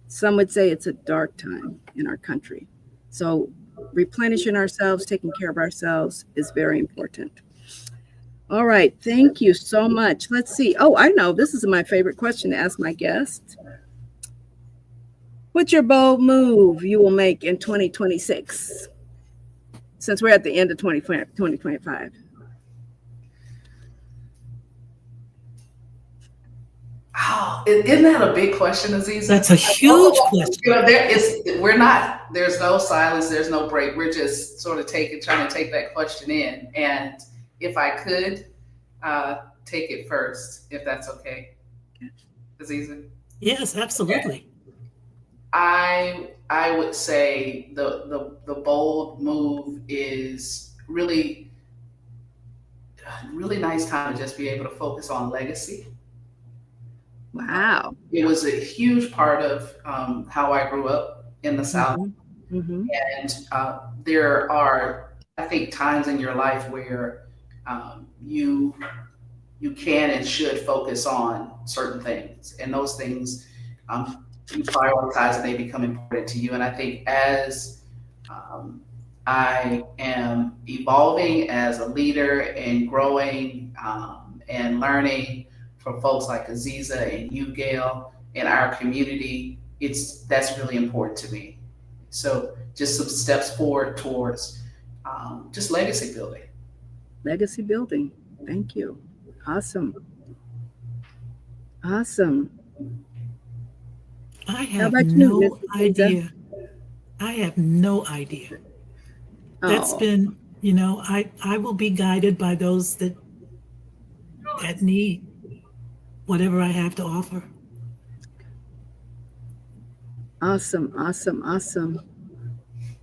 Some would say it's a dark time in our country. So replenishing ourselves, taking care of ourselves is very important. All right. Thank you so much. Let's see. Oh, I know. This is my favorite question to ask my guest. What's your bold move you will make in 2026? Since we're at the end of 2025. Oh, isn't that a big question, Azizza? That's a huge question. You know, there's no silence, there's no break. We're just sort of trying to take that question in. And if I could take it first, if that's okay, Azizza. Yes, absolutely. I would say the bold move is really nice time to just be able to focus on legacy. Wow. It was a huge part of how I grew up in the South. Mm-hmm. And there are, I think, times in your life where you can and should focus on certain things, and those things you prioritize and they become important to you. And I think as I am evolving as a leader and growing and learning from folks like Azizza and you, Gayle, in our community, that's really important to me. So just some steps forward towards just legacy building. Legacy building. Thank you. Awesome. I How have about you, no Ms. Azizza? idea. I have no idea. That's Oh, been, I will be guided by those that need whatever I have to offer. awesome.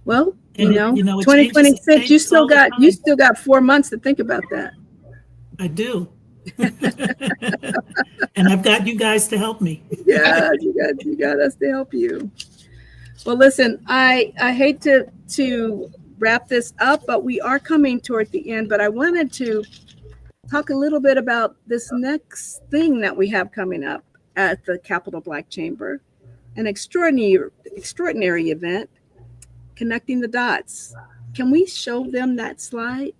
Well, And it 2026, changes you still all the time. got 4 months to think about that. I do. And I've got you guys to help me. Yeah, you got us to help you. Well, listen, I hate to wrap this up, but we are coming toward the end. But I wanted to talk a little bit about this next thing that we have coming up at the Capitol Black Chamber, an extraordinary event, connecting the dots. Can we show them that slide?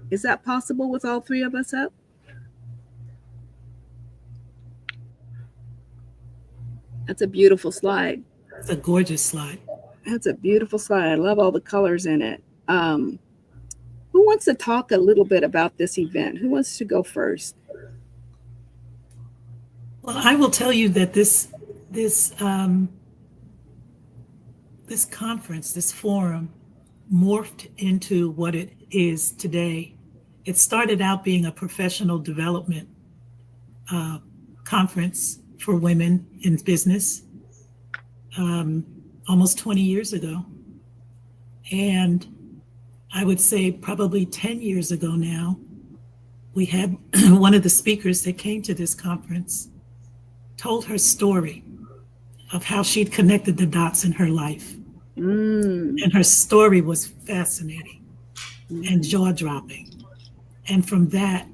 Is that possible with all three of us up? That's a beautiful slide. It's a gorgeous slide. That's a beautiful slide. I love all the colors in it. Who wants to talk a little bit about this event? Who wants to go first? Well, I will tell you that this conference, this forum, morphed into what it is today. It started out being a professional development conference for women in business almost 20 years ago. And I would say probably 10 years ago now, we had one of the speakers that came to this conference told her story. of how she'd connected the dots in her life. Mm. And her story was fascinating and jaw-dropping. And from that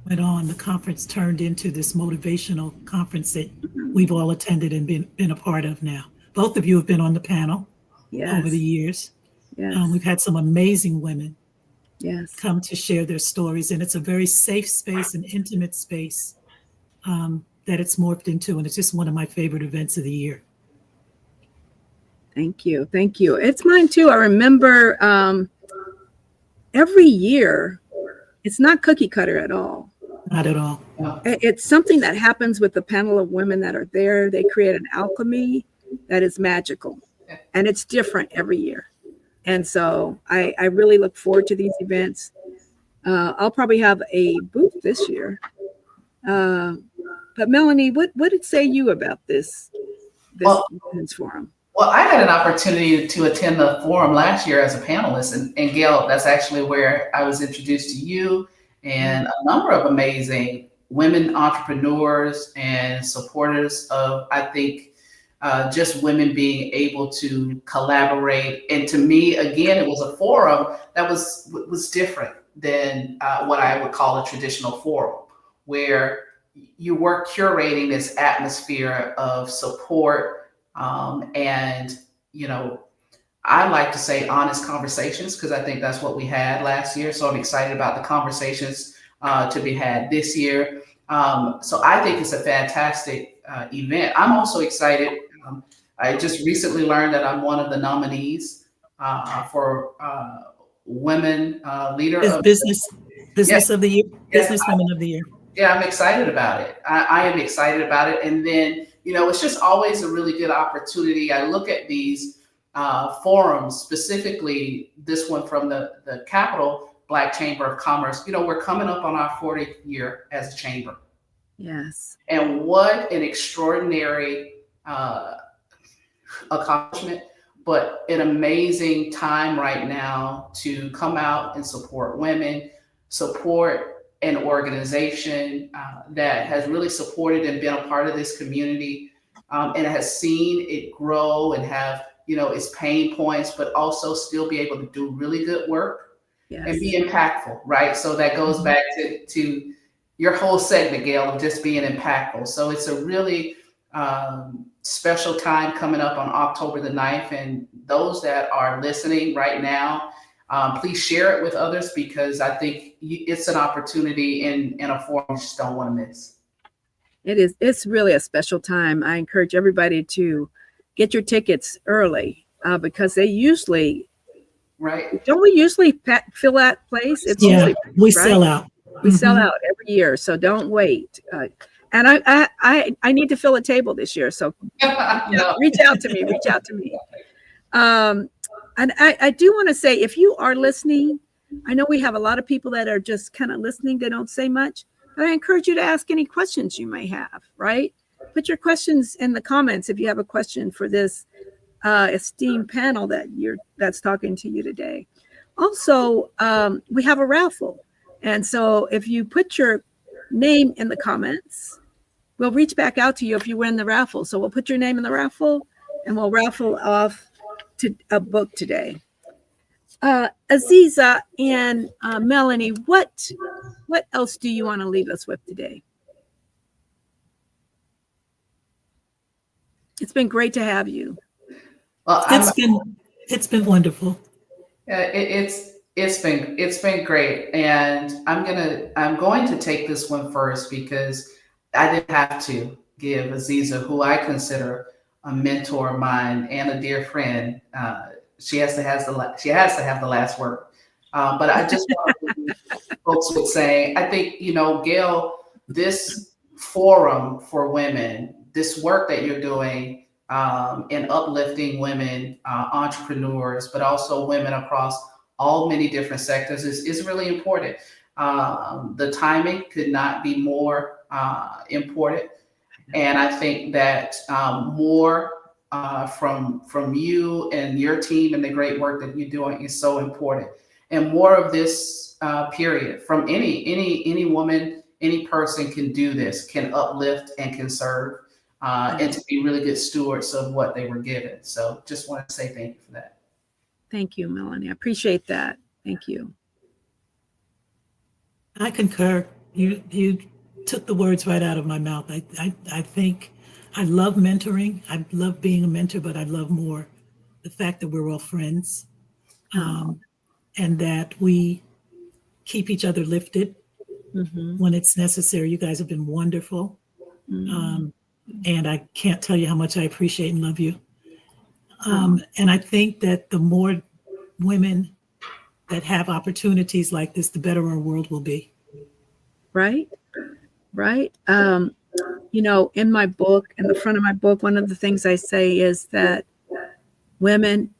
went on, the conference turned into this motivational conference that we've all attended and been a part of now. Both of you have been on the panel over the Yes. years. Yes. We've had some amazing women Yes. come to share their stories, and it's a very safe space and intimate space that it's morphed into, and it's just one of my favorite events of the year. Thank you. Thank you. It's mine too. I remember every year, it's not cookie cutter at all. Not at all. It's something that happens with the panel of women that are there. They create an alchemy that is magical, and it's different every year. And so I really look forward to these events. I'll probably have a booth this year. But Melanie, what did say you about this women's forum? Well, I had an opportunity to attend the forum last year as a panelist, and Gayle, that's actually where I was introduced to you and a number of amazing women entrepreneurs and supporters of, I think, just women being able to collaborate. And to me, again, it was a forum that was different than what I would call a traditional forum, where you were curating this atmosphere of support and, I like to say honest conversations, because I think that's what we had last year. So I'm excited about the conversations to be had this year. So I think it's a fantastic event. I'm also excited. I just recently learned that I'm one of the nominees for Women Leader of Business of the Year, Yes, Business Women of the Year. Yeah, I'm excited about it. I am excited about it. And then, it's just always a really good opportunity. I look at these forums, specifically this one from the Capital Black Chamber of Commerce. We're coming up on our 40th year as a chamber. Yes. And what an extraordinary accomplishment, but an amazing time right now to come out and support women, support an organization that has really supported and been a part of this community, and has seen it grow and have, its pain points, but also still be able to do really good work. Yes. And be impactful, right? So that goes back to your whole segment, Gayle, of just being impactful. So it's a really special time coming up on October the 9th. And those that are listening right now, please share it with others, because I think it's an opportunity in a forum you just don't want to miss. It is. It's really a special time. I encourage everybody to get your tickets early because they usually, right? Don't we usually fill that place? It's usually, we sell out. We sell out every year, so don't wait. And I need to fill a table this year, so reach out to me. Reach out to me. And I do want to say, if you are listening, I know we have a lot of people that are just kind of listening. They don't say much, but I encourage you to ask any questions you may have, right? Put your questions in the comments if you have a question for this esteemed panel that's talking to you today. Also, we have a raffle. And so if you put your name in the comments, we'll reach back out to you if you win the raffle. So we'll put your name in the raffle and we'll raffle off to a book today. Azizza and Melanie, what else do you want to leave us with today? It's been great to have you. Well, it's been wonderful. It's been great, and I'm going to take this one first because I didn't have to give Azizza, who I consider a mentor of mine and a dear friend. She has to have the last word. But I just want folks would say, I think, Gayle, this forum for women, this work that you're doing in uplifting women, entrepreneurs, but also women across all many different sectors is really important. The timing could not be more important. And I think that more from you and your team and the great work that you're doing is so important. And more of this period from any woman, any person can do this, can uplift and can serve. and to be really good stewards of what they were given. So just want to say thank you for that. Thank you, Melanie. I appreciate that. Thank you. I concur. You took the words right out of my mouth. I think I love mentoring. I love being a mentor, but I love more the fact that we're all friends, and that we keep each other lifted when it's necessary. You guys have been wonderful. And I can't tell you how much I appreciate and love you. And I think that the more women that have opportunities like this, the better our world will be. Right. You know, in my book, in the front of my book, one of the things I say is that women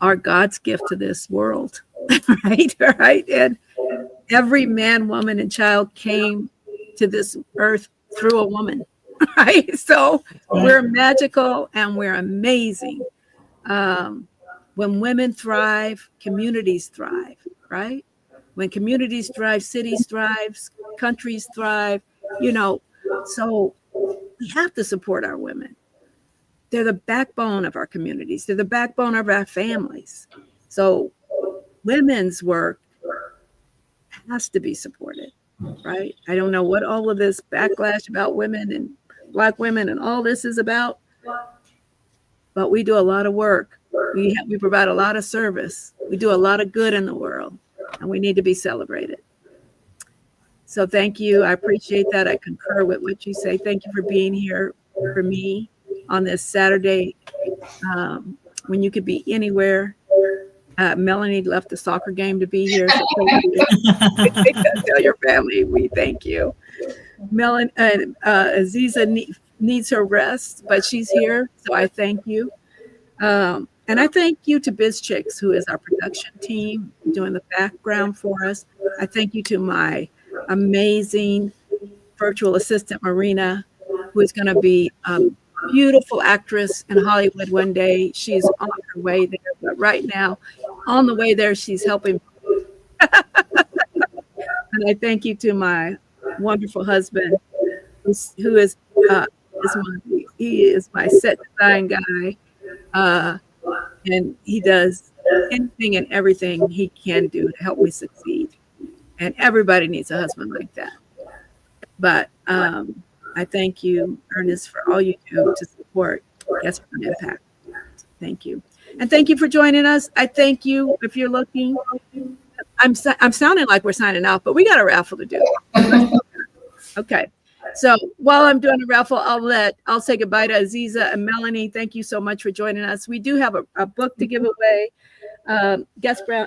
are God's gift to this world, right? And every man, woman, and child came to this earth through a woman, right? So we're magical and we're amazing. When women thrive, communities thrive, right? When communities thrive, cities thrive, countries thrive, you know. So we have to support our women. They're the backbone of our communities. They're the backbone of our families. So women's work has to be supported, right? I don't know what all of this backlash about women and Black women and all this is about, but we do a lot of work. We provide a lot of service. We do a lot of good in the world, and we need to be celebrated. So thank you. I appreciate that. I concur with what you say. Thank you for being here for me on this Saturday when you could be anywhere. Melanie left the soccer game to be here. So tell your family we thank you. Melanie Azizza needs her rest, but she's here, so I thank you. And I thank you to Biz Chicks, who is our production team, doing the background for us. I thank you to my amazing virtual assistant, Marina, who is going to be a beautiful actress in Hollywood one day. She's on her way there, but right now, on the way there, she's helping. And I thank you to my wonderful husband, who is my set design guy. And he does anything and everything he can do to help me succeed. And everybody needs a husband like that. But I thank you, Ernest, for all you do to support Guest Brown Impact. Thank you. And thank you for joining us. I thank you if you're looking. I'm sounding like we're signing off, but we got a raffle to do. Okay. So while I'm doing a raffle, I'll say goodbye to Azizza and Melanie. Thank you so much for joining us. We do have a book to give away. Guest Brown,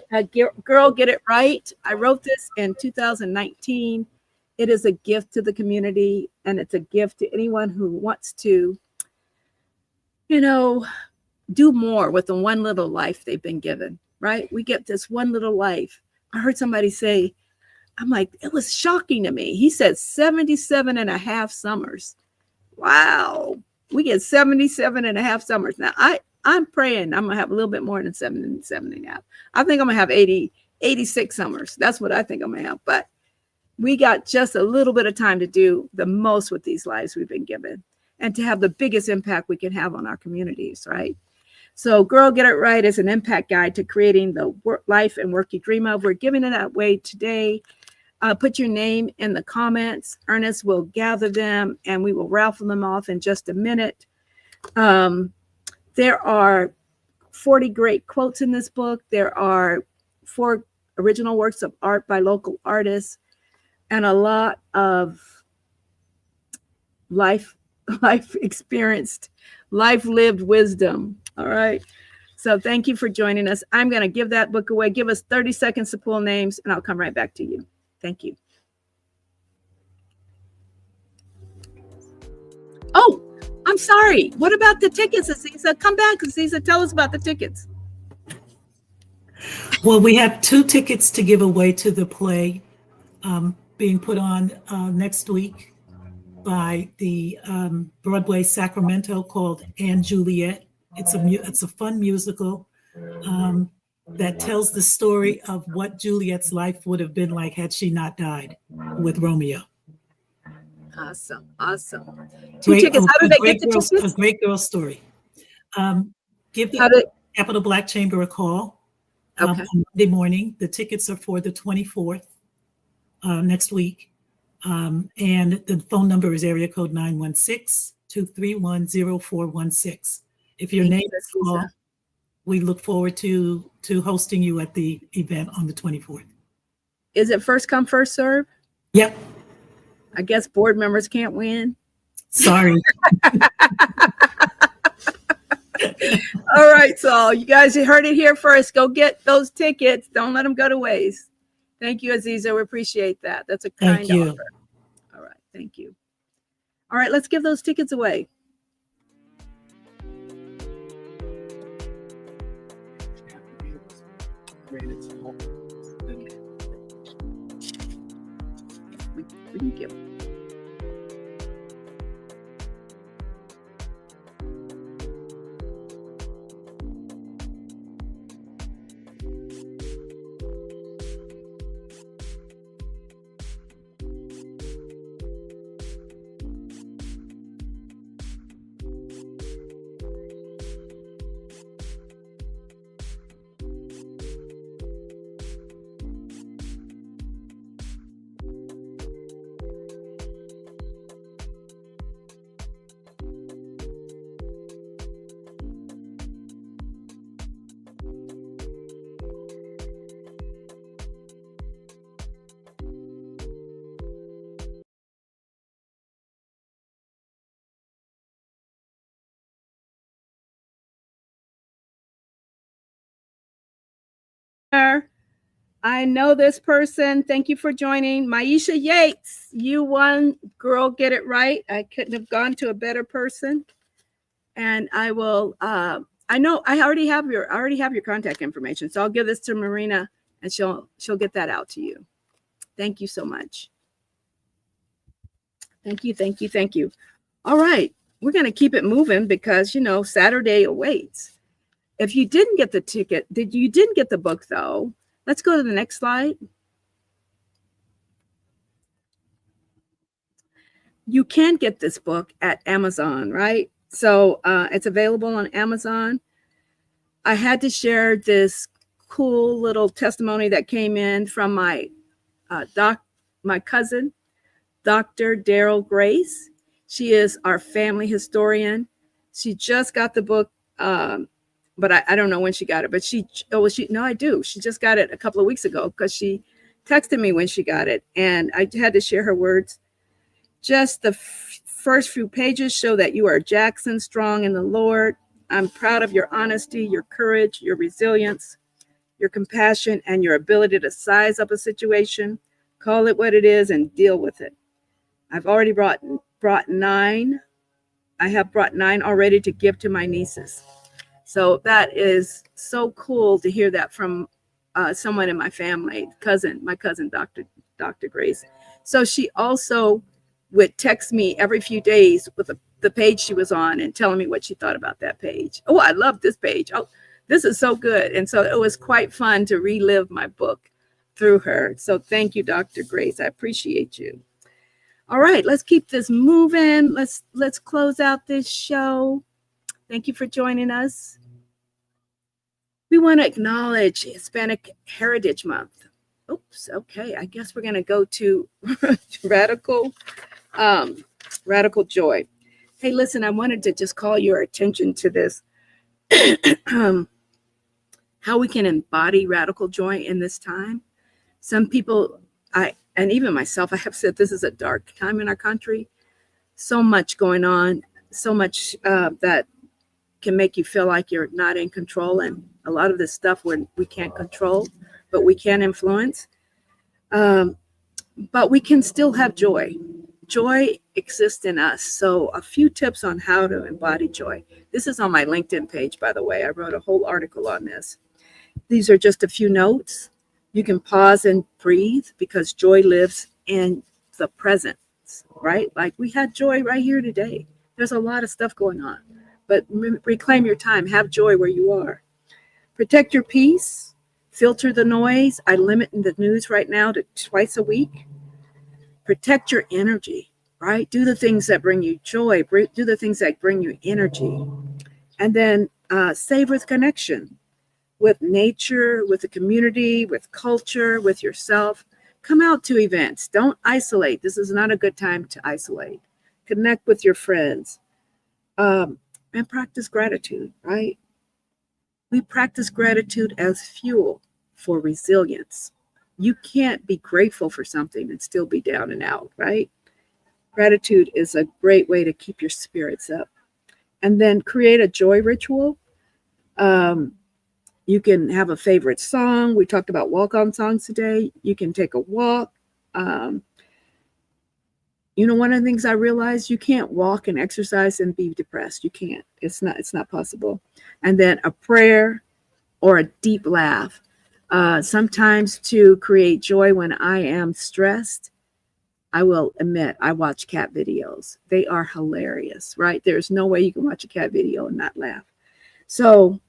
Girl, Get It Right. I wrote this in 2019. It is a gift to the community, and it's a gift to anyone who wants to, do more with the one little life they've been given, right? We get this one little life. I heard somebody say, I'm like, it was shocking to me. He said 77 and a half summers. Wow. We get 77 and a half summers. Now, I'm praying I'm going to have a little bit more than 77 and a half. I think I'm going to have 86 summers. That's what I think I'm going to have. But we got just a little bit of time to do the most with these lives we've been given and to have the biggest impact we can have on our communities, right? So Girl, Get It Right is an impact guide to creating the life and work you dream of. We're giving it away today. Put your name in the comments. Ernest will gather them and we will raffle them off in just a minute. There are 40 great quotes in this book. There are 4 original works of art by local artists and a lot of life experienced, life lived wisdom. All right. So thank you for joining us. I'm going to give that book away. Give us 30 seconds to pull names and I'll come right back to you. Thank you. Oh, I'm sorry. What about the tickets, Azizza? Come back, Azizza. Tell us about the tickets. Well, we have 2 tickets to give away to the play being put on next week by the Broadway Sacramento called Anne Juliet. It's a fun musical that tells the story of what Juliet's life would have been like had she not died with Romeo. Awesome. Awesome. Two tickets. How do they get the tickets? A great girl story. Give How the did, Capital Black Chamber a call okay. on Monday morning. The tickets are for the 24th next week. And the phone number is area code 916-231-0416. If your name is called, we look forward to hosting you at the event on the 24th. Is it first come, first serve? Yep. I guess board members can't win. Sorry. All right, so you guys heard it here first. Go get those tickets. Don't let them go to waste. Thank you, Azizza. We appreciate that. That's a kind offer. All right, thank you. All right, let's give those tickets away. We can give. I know this person. Thank you for joining. Maisha Yates, you won. Girl, get it right. I couldn't have gone to a better person. And I will, I know I already have your contact information. So I'll give this to Marina and she'll get that out to you. Thank you so much. Thank you, thank you, thank you. All right. We're going to keep it moving because, you know, Saturday awaits. If you didn't get the ticket, you didn't get the book though, let's go to the next slide. You can get this book at Amazon, right? So it's available on Amazon. I had to share this cool little testimony that came in from my cousin, Dr. Daryl Grace. She is our family historian. She just got the book, but I don't know when she got it. But I do. She just got it a couple of weeks ago because she texted me when she got it, and I had to share her words. Just the first few pages show that you are Jackson, strong in the Lord. I'm proud of your honesty, your courage, your resilience, your compassion, and your ability to size up a situation, call it what it is, and deal with it. I've already brought 9. I have brought 9 already to give to my nieces. So that is so cool to hear that from someone in my family, my cousin, Dr. Grace. So she also would text me every few days with the page she was on and telling me what she thought about that page. Oh, I love this page. Oh, this is so good. And so it was quite fun to relive my book through her. So thank you, Dr. Grace. I appreciate you. All right, let's keep this moving. Let's close out this show. Thank you for joining us. We want to acknowledge Hispanic Heritage Month. Oops, okay. I guess we're going to go to Radical Joy. Hey, listen, I wanted to just call your attention to this. How we can embody radical joy in this time. Some people, and even myself, I have said this is a dark time in our country. So much going on, so much that can make you feel like you're not in control. And a lot of this stuff we can't control, but we can influence. But we can still have joy. Joy exists in us. So a few tips on how to embody joy. This is on my LinkedIn page, by the way. I wrote a whole article on this. These are just a few notes. You can pause and breathe because joy lives in the present, right? Like we had joy right here today. There's a lot of stuff going on, but reclaim your time. Have joy where you are. Protect your peace. Filter the noise. I limit the news right now to twice a week. Protect your energy. right? Do the things that bring you joy, do the things that bring you energy. And then save with connection, with nature, with the community, with culture, with yourself. Come out to events. Don't isolate. This is not a good time to isolate. Connect with your friends, and practice gratitude, right? We practice gratitude as fuel for resilience. You can't be grateful for something and still be down and out, right? Gratitude is a great way to keep your spirits up. And then create a joy ritual. You can have a favorite song. We talked about walk-on songs today. You can take a walk. One of the things I realized, you can't walk and exercise and be depressed. You can't. It's not possible. And then a prayer or a deep laugh. Sometimes to create joy when I am stressed, I will admit I watch cat videos. They are hilarious, right? There's no way you can watch a cat video and not laugh. So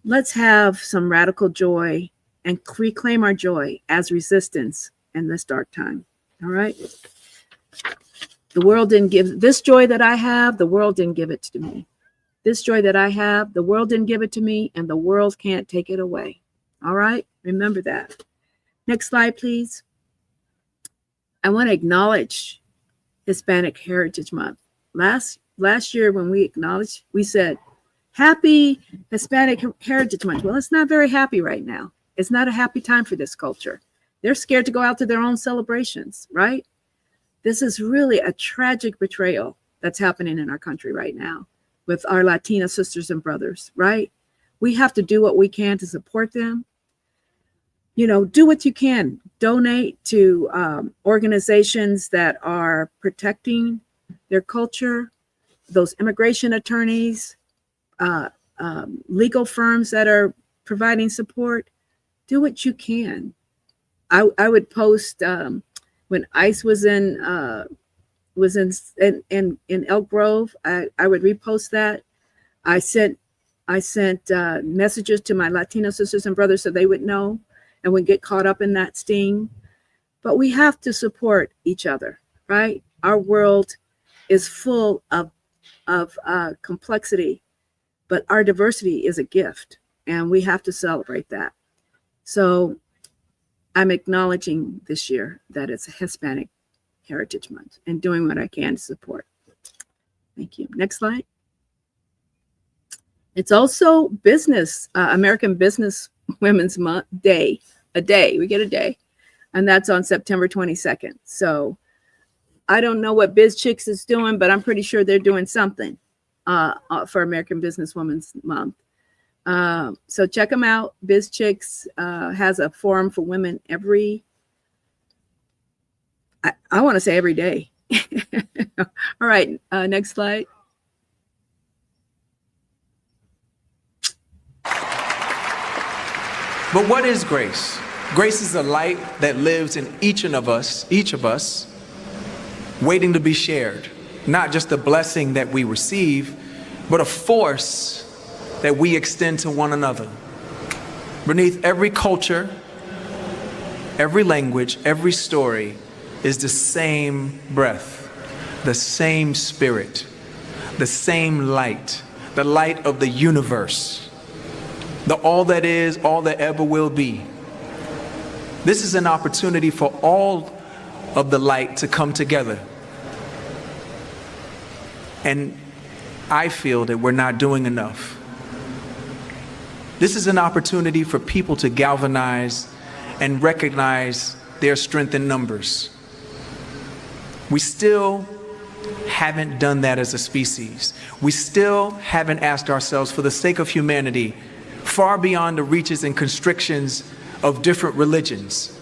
let's have some radical joy and reclaim our joy as resistance in this dark time. All right. The world didn't give this joy that I have. The world didn't give it to me. This joy that I have, the world didn't give it to me, and the world can't take it away. All right. Remember that. Next slide, please. I want to acknowledge Hispanic Heritage Month. Last year when we said, Happy Hispanic Heritage Month. Well, it's not very happy right now. It's not a happy time for this culture. They're scared to go out to their own celebrations, right? This is really a tragic betrayal that's happening in our country right now with our Latina sisters and brothers, right? We have to do what we can to support them. Do what you can. Donate to organizations that are protecting their culture, those immigration attorneys, legal firms that are providing support. Do what you can. I would post when ICE was in Elk Grove. I would repost that. I sent messages to my Latino sisters and brothers so they would know and would get caught up in that sting. But we have to support each other, right? Our world is full of complexity, but our diversity is a gift, and we have to celebrate that. So I'm acknowledging this year that it's Hispanic Heritage Month and doing what I can to support. Thank you. Next slide. It's also American Business Women's Month Day, we get a day, and that's on September 22nd. So I don't know what Biz Chicks is doing, but I'm pretty sure they're doing something for American Business Women's Month. So check them out. Biz Chicks has a forum for women I want to say every day. All right, next slide. But what is grace? Grace is a light that lives in each of us, waiting to be shared. Not just a blessing that we receive, but a force that we extend to one another. Beneath every culture, every language, every story is the same breath, the same spirit, the same light, the light of the universe. The all that is, all that ever will be. This is an opportunity for all of the light to come together. And I feel that we're not doing enough. This is an opportunity for people to galvanize and recognize their strength in numbers. We still haven't done that as a species. We still haven't asked ourselves, for the sake of humanity, far beyond the reaches and constrictions of different religions,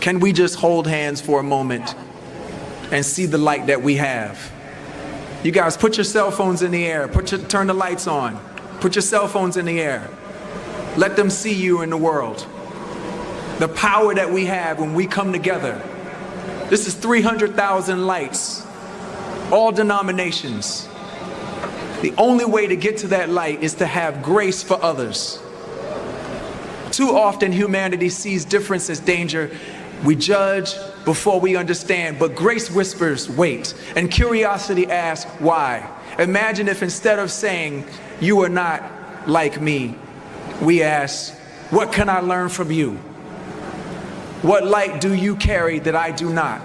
can we just hold hands for a moment and see the light that we have? You guys, put your cell phones in the air. Turn the lights on. Put your cell phones in the air. Let them see you in the world. The power that we have when we come together. This is 300,000 lights, all denominations. The only way to get to that light is to have grace for others. Too often humanity sees difference as danger We judge before we understand, but grace whispers, wait, and curiosity asks, why? Imagine if instead of saying, you are not like me, we ask, what can I learn from you? What light do you carry that I do not?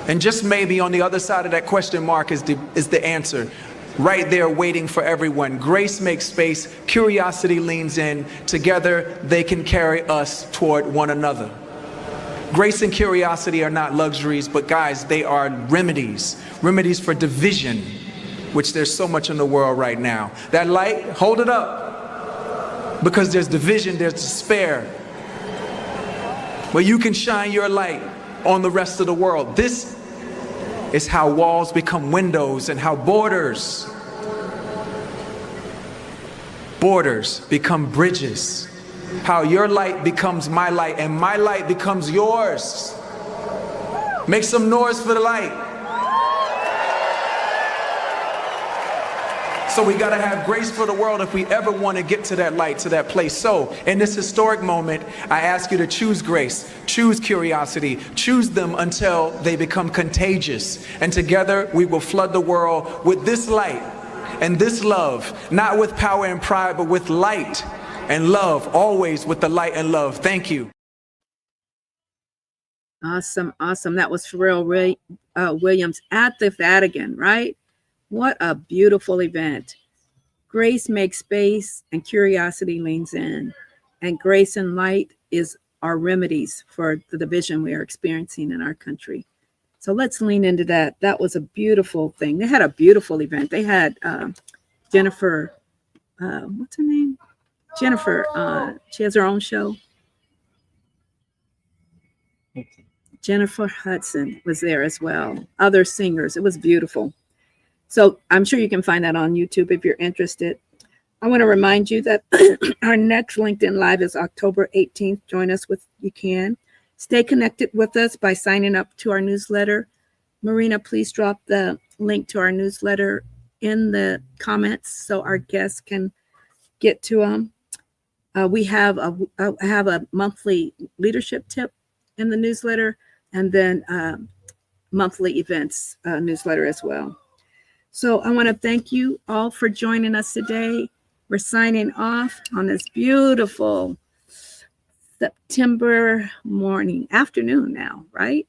And just maybe on the other side of that question mark is the answer. Right there waiting for everyone. Grace makes space, curiosity leans in. Together they can carry us toward one another. Grace and curiosity are not luxuries, but guys, they are remedies. Remedies for division, which there's so much in the world right now. That light, hold it up. Because there's division, there's despair. But you can shine your light on the rest of the world. This is how walls become windows and how borders become bridges. How your light becomes my light and my light becomes yours. Make some noise for the light. So we gotta have grace for the world if we ever want to get to that light, to that place. So in this historic moment, I ask you to choose grace, choose curiosity, choose them until they become contagious. And together we will flood the world with this light and this love, not with power and pride, but with light and love, always with the light and love. Thank you. Awesome, awesome. That was Pharrell Williams at the Vatican, right? What a beautiful event. Grace makes space and curiosity leans in. And grace and light is our remedies for the division we are experiencing in our country. So let's lean into that. That was a beautiful thing. They had a beautiful event. They had Jennifer, what's her name? Jennifer, she has her own show. Jennifer Hudson was there as well. Other singers. It was beautiful. So I'm sure you can find that on YouTube if you're interested. I want to remind you that our next LinkedIn Live is October 18th. Join us if you can. Stay connected with us by signing up to our newsletter. Marina, please drop the link to our newsletter in the comments so our guests can get to them. We have a monthly leadership tip in the newsletter, and then monthly events newsletter as well. So I want to thank you all for joining us today. We're signing off on this beautiful September afternoon now, right?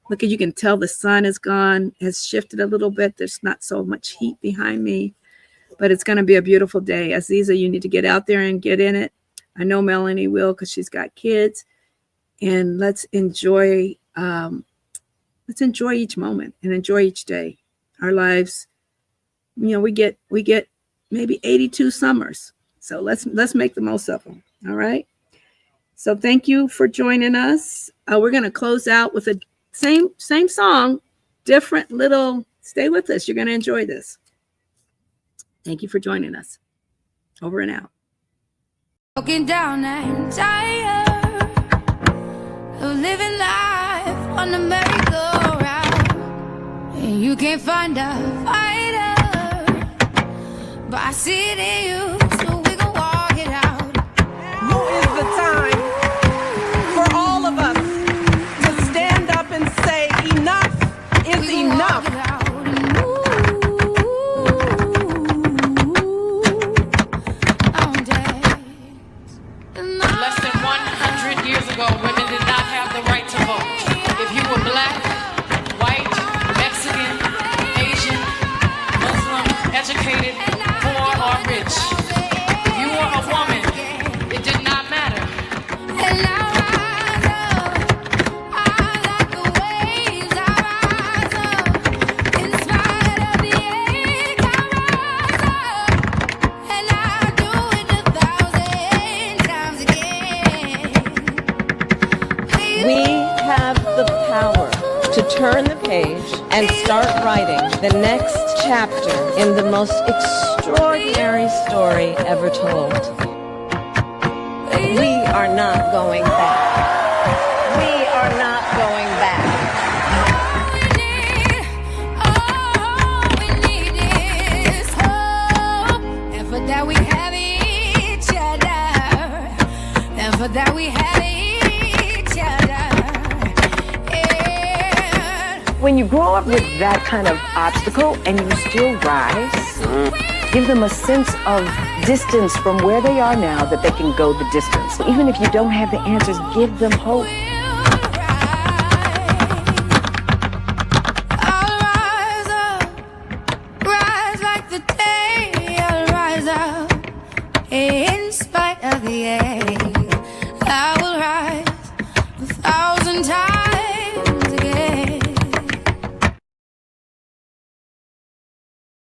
Look, you can tell the sun is gone, has shifted a little bit. There's not so much heat behind me, but it's going to be a beautiful day. Azizza, you need to get out there and get in it. I know Melanie will because she's got kids. And let's enjoy each moment and enjoy each day. Our lives, we get maybe 82 summers. So let's make the most of them. All right. So thank you for joining us. We're going to close out with a same song, different little, stay with us. You're going to enjoy this. Thank you for joining us. Over and out. Walking down and tired of living life on the merry-go-round, and you can't find a fighter, but I see it in you, so we gon' walk it out. Now is the time for all of us to stand up and say enough is enough. Less than 100 years ago, women did not have the right to vote. If you were black, white, Mexican, Asian, Muslim, educated, poor, or rich, if you were a woman, it did not matter. We have the power to turn the page and start writing the next chapter in the most extraordinary story ever told. We are not going back. We are not going back. All we need is hope, and for that we have each other, and for that we have each other. When you grow up with that kind of obstacle and you still rise, give them a sense of distance from where they are now that they can go the distance. Even if you don't have the answers, give them hope. I'll rise up, rise like the day. I'll rise up. Hey.